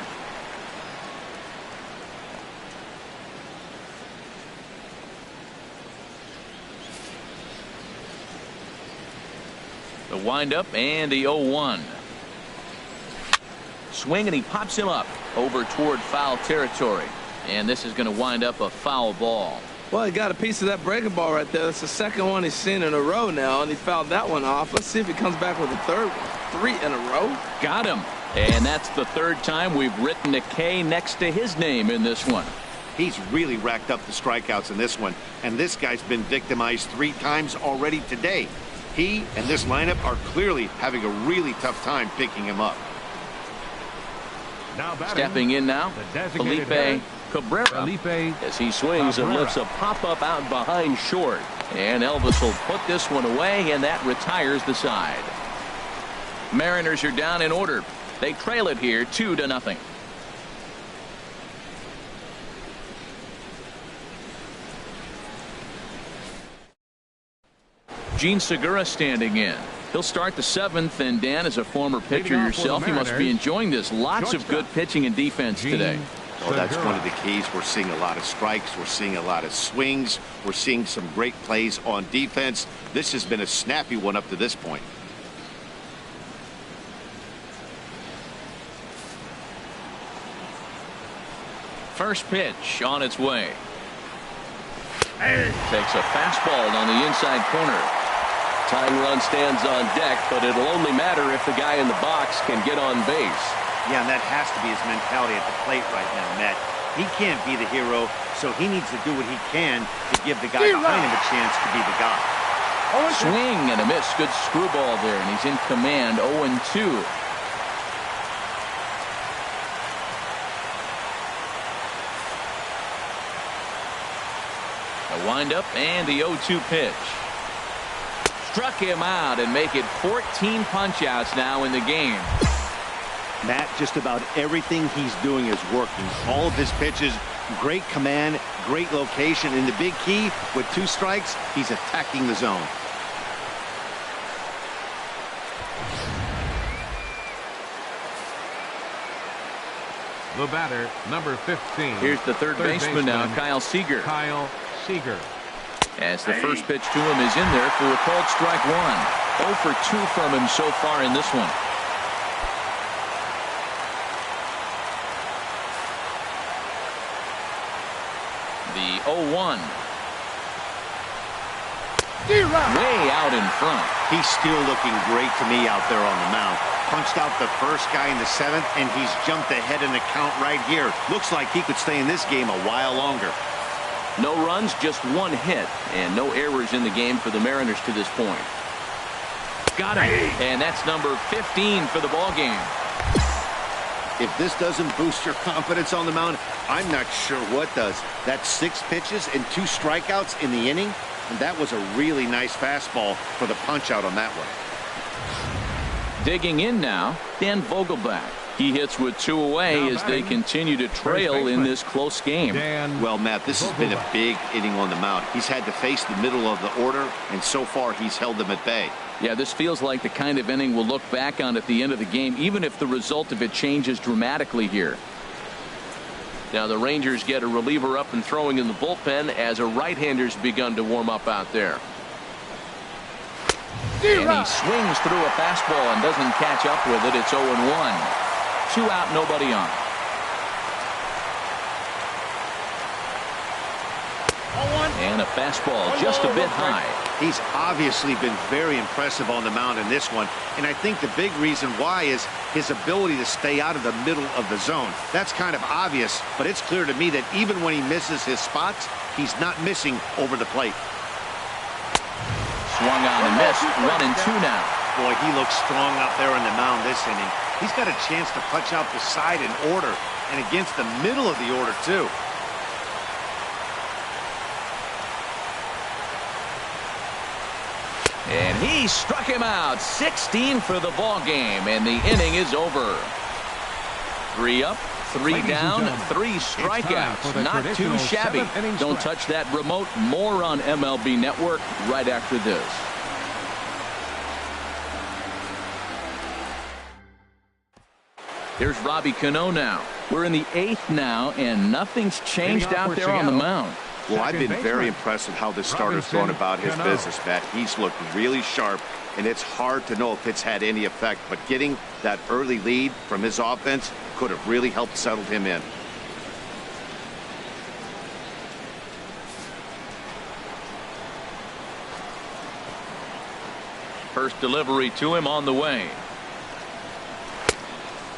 The windup and the 0-1. Swing, and he pops him up over toward foul territory. And this is going to wind up a foul ball. Well, he got a piece of that breaking ball right there. That's the second one he's seen in a row now, and he fouled that one off. Let's see if he comes back with a third one. 3 in a row. Got him. And that's the third time we've written a K next to his name in this one. He's really racked up the strikeouts in this one, and this guy's been victimized 3 times already today. He and this lineup are clearly having a really tough time picking him up. Now stepping in now, Felipe Cabrera, as he swings and lifts a pop-up out behind short. And Elvis will put this one away, and that retires the side. Mariners are down in order. They trail it here 2-0. Gene Segura standing in. He'll start the 7th, and Dan, as a former pitcher yourself, you must be enjoying this. Lots of good pitching and defense today. Well, that's one of the keys. We're seeing a lot of strikes. We're seeing a lot of swings. We're seeing some great plays on defense. This has been a snappy one up to this point. First pitch on its way. Takes a fastball on the inside corner. Tying run stands on deck, but it'll only matter if the guy in the box can get on base. Yeah, and that has to be his mentality at the plate right now, Matt. He can't be the hero, so he needs to do what he can to give the guy behind him a chance to be the guy. Swing and a miss. Good screwball there, and he's in command. 0-2. A windup and the 0-2 pitch. Struck him out and make it 14 punch-outs now in the game. Matt, just about everything he's doing is working. All of his pitches, great command, great location, and the big key, with 2 strikes, he's attacking the zone. The batter, number 15. Here's the third baseman now, Kyle Seager. As the first pitch to him is in there for a called strike 1. 0 for 2 from him so far in this one. The 0-1. Way out in front. He's still looking great to me out there on the mound. Punched out the first guy in the 7th, and he's jumped ahead in the count right here. Looks like he could stay in this game a while longer. No runs, just 1 hit, and no errors in the game for the Mariners to this point. Got him, and that's number 15 for the ball game. If this doesn't boost your confidence on the mound, I'm not sure what does. That's 6 pitches and 2 strikeouts in the inning, and that was a really nice fastball for the punch out on that one. Digging in now, Dan Vogelbach. He hits with 2 away as they continue to trail in this close game. Well, Matt, this has been a big inning on the mound. He's had to face the middle of the order, and so far he's held them at bay. Yeah, this feels like the kind of inning we'll look back on at the end of the game, even if the result of it changes dramatically here. Now the Rangers get a reliever up and throwing in the bullpen as a right-hander's begun to warm up out there. And he swings through a fastball and doesn't catch up with it. It's 0-1. 2 out, nobody on. And a fastball just a bit high. He's obviously been very impressive on the mound in this one, and I think the big reason why is his ability to stay out of the middle of the zone. That's kind of obvious, but it's clear to me that even when he misses his spots, he's not missing over the plate. Swung on and missed. 1-2 now. Boy, he looks strong out there on the mound this inning. He's got a chance to punch out the side in order, and against the middle of the order, too. And he struck him out. 16 for the ball game, and the inning is over. 3 up, 3 down, 3 strikeouts. Not too shabby. Don't touch that remote. More on MLB Network right after this. Here's Robbie Cano now. We're in the 8th now, and nothing's changed out there on the mound. Well, I've been very impressed with how this starter's going about his business, Matt. He's looked really sharp, and it's hard to know if it's had any effect. But getting that early lead from his offense could have really helped settle him in. First delivery to him on the way.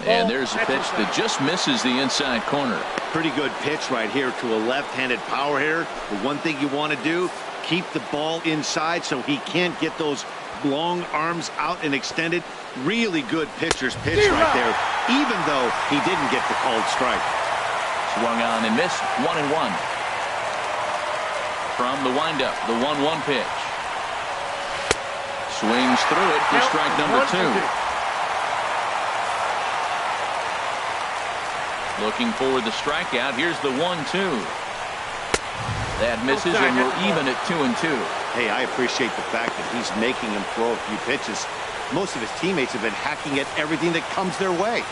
And there's a pitch that just misses the inside corner. Pretty good pitch right here to a left-handed power hitter. The one thing you want to do, keep the ball inside so he can't get those long arms out and extended. Really good pitcher's pitch right there, even though he didn't get the called strike. Swung on and missed. 1-1. From the windup, the 1-1 pitch. Swings through it for strike number 2. Looking for the strikeout. Here's the 1-2. That misses, and we're even at 2-2. Hey, I appreciate the fact that he's making him throw a few pitches. Most of his teammates have been hacking at everything that comes their way.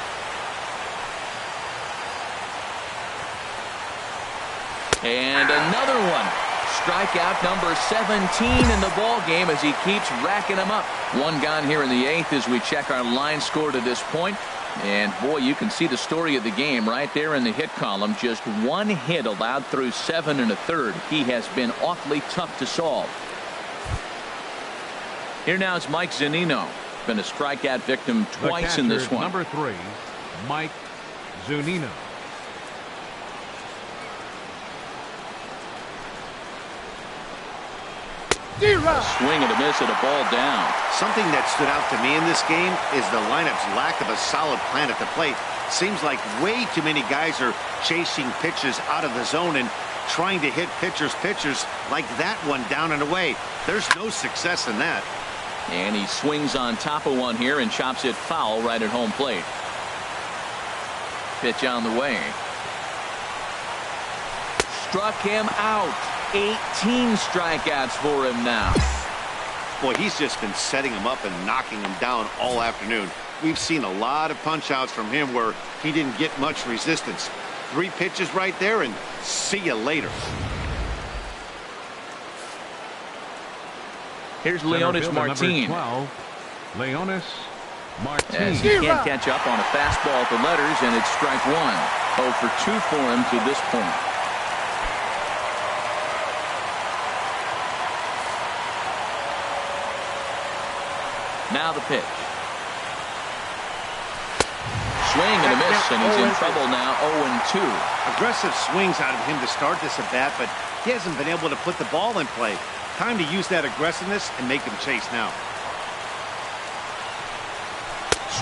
And another one. Strikeout number 17 in the ball game as he keeps racking them up. One gone here in the 8th as we check our line score to this point. And boy, you can see the story of the game right there in the hit column. Just one hit allowed through 7 1/3. He has been awfully tough to solve. Here now is Mike Zunino. Been a strikeout victim twice in this one. Number 3, Mike Zunino. A swing and a miss at a ball down. Something that stood out to me in this game is the lineup's lack of a solid plan at the plate. Seems like way too many guys are chasing pitches out of the zone and trying to hit pitchers like that one down and away. There's no success in that. And he swings on top of one here and chops it foul right at home plate. Pitch on the way. Struck him out. 18 strikeouts for him now. Boy, he's just been setting him up and knocking him down all afternoon. We've seen a lot of punch-outs from him where he didn't get much resistance. 3 pitches right there, and see you later. Here's Leonis Martin. 12, Leonis Martin. As he can't catch up on a fastball at the letters, and it's strike 1. 0 for 2 for him to this point. Now the pitch. Swing and a miss, and he's in trouble now. 0-2. Aggressive swings out of him to start this at bat, but he hasn't been able to put the ball in play. Time to use that aggressiveness and make him chase now.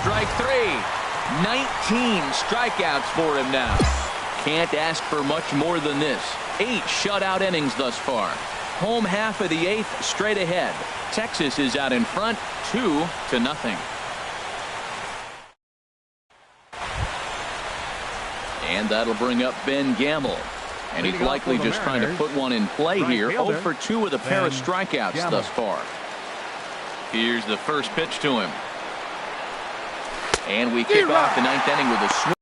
Strike 3. 19 strikeouts for him now. Can't ask for much more than this. 8 shutout innings thus far. Home half of the 8th straight ahead. Texas is out in front 2-0. And that'll bring up Ben Gamble. And he's likely just trying to put one in play here. 0 for 2 with a pair of strikeouts thus far. Here's the first pitch to him. And we kick off the 9th inning with a swing.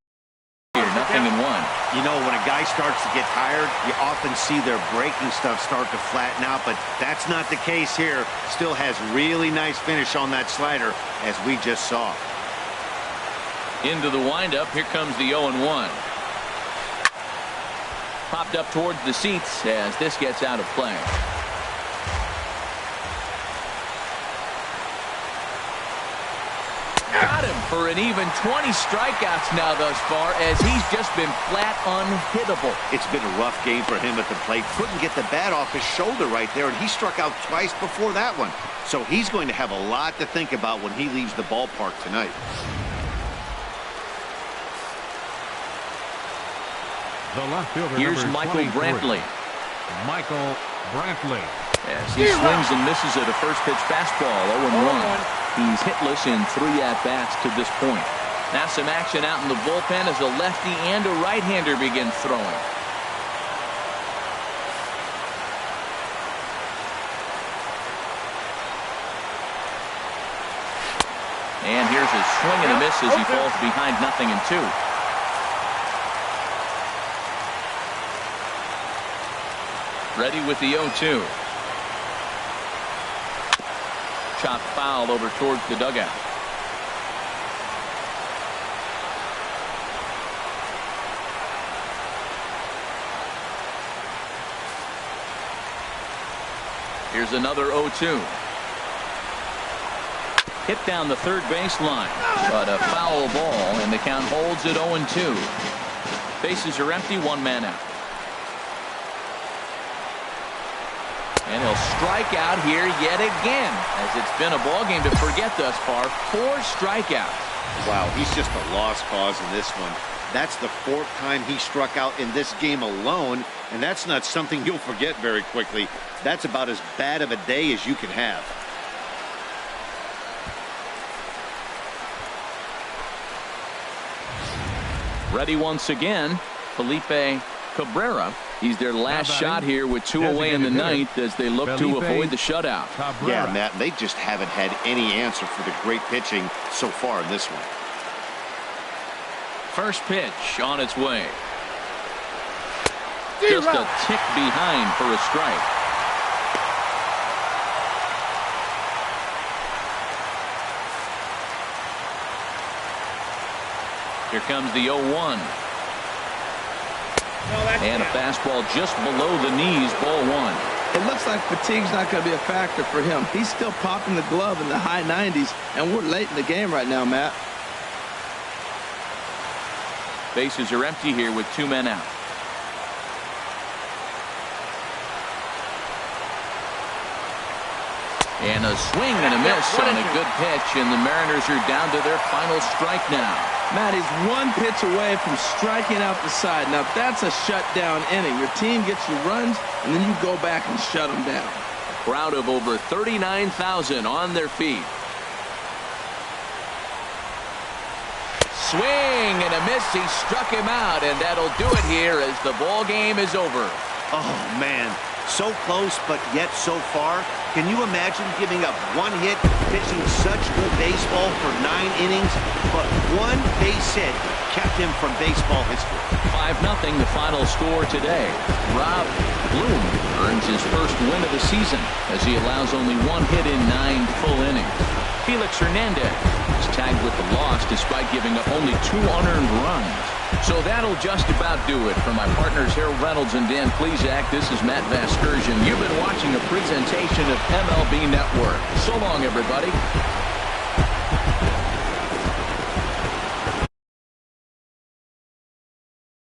Here, 0-1. You know, when a guy starts to get tired, you often see their breaking stuff start to flatten out, but that's not the case here. Still has really nice finish on that slider, as we just saw. Into the windup. Here comes the 0-1. Popped up towards the seats as this gets out of play. Got him for an even 20 strikeouts now thus far, as he's just been flat unhittable. It's been a rough game for him at the plate. Couldn't get the bat off his shoulder right there, and he struck out twice before that one. So he's going to have a lot to think about when he leaves the ballpark tonight. The left fielder. Here's Michael Brantley. Michael Brantley. As he swings and misses at a first pitch fastball. 0-1. He's hitless in 3 at-bats to this point. Now some action out in the bullpen as a lefty and a right-hander begin throwing. And here's a swing and a miss as he falls behind 0-2. Ready with the 0-2. Chop foul over towards the dugout. Here's another 0-2. Hit down the third baseline, but a foul ball, and the count holds at 0-2. Bases are empty, one man out. And he'll strike out here yet again, as it's been a ball game to forget thus far. 4 strikeouts. Wow, he's just a lost cause in this one. That's the 4th time he struck out in this game alone, and that's not something you'll forget very quickly. That's about as bad of a day as you can have. Ready once again, Felipe Cabrera. He's their last shot here with 2 away in the ninth as they look to avoid the shutout. Yeah, Matt, they just haven't had any answer for the great pitching so far in this one. First pitch on its way. Just a tick behind for a strike. Here comes the 0-1. And a fastball just below the knees, ball 1. It looks like fatigue's not going to be a factor for him. He's still popping the glove in the high 90s, and we're late in the game right now, Matt. Bases are empty here with 2 men out. And a swing and a miss on a good pitch, and the Mariners are down to their final strike now. Matt, he's 1 pitch away from striking out the side. Now, that's a shutdown inning. Your team gets you runs, and then you go back and shut them down. A crowd of over 39,000 on their feet. Swing and a miss. He struck him out, and that'll do it here as the ball game is over. Oh, man. So close, but yet so far. Can you imagine giving up 1 hit, pitching such good baseball for 9 innings, but 1 base hit kept him from baseball history? 5-0 the final score today. Rob Bloom earns his first win of the season as he allows only 1 hit in 9 full innings. Felix Hernandez is tagged with the loss despite giving up only 2 unearned runs. So that'll just about do it. For my partners Harold Reynolds and Dan Plesac, this is Matt Vasgersian. You've been watching a presentation of MLB Network. So long, everybody.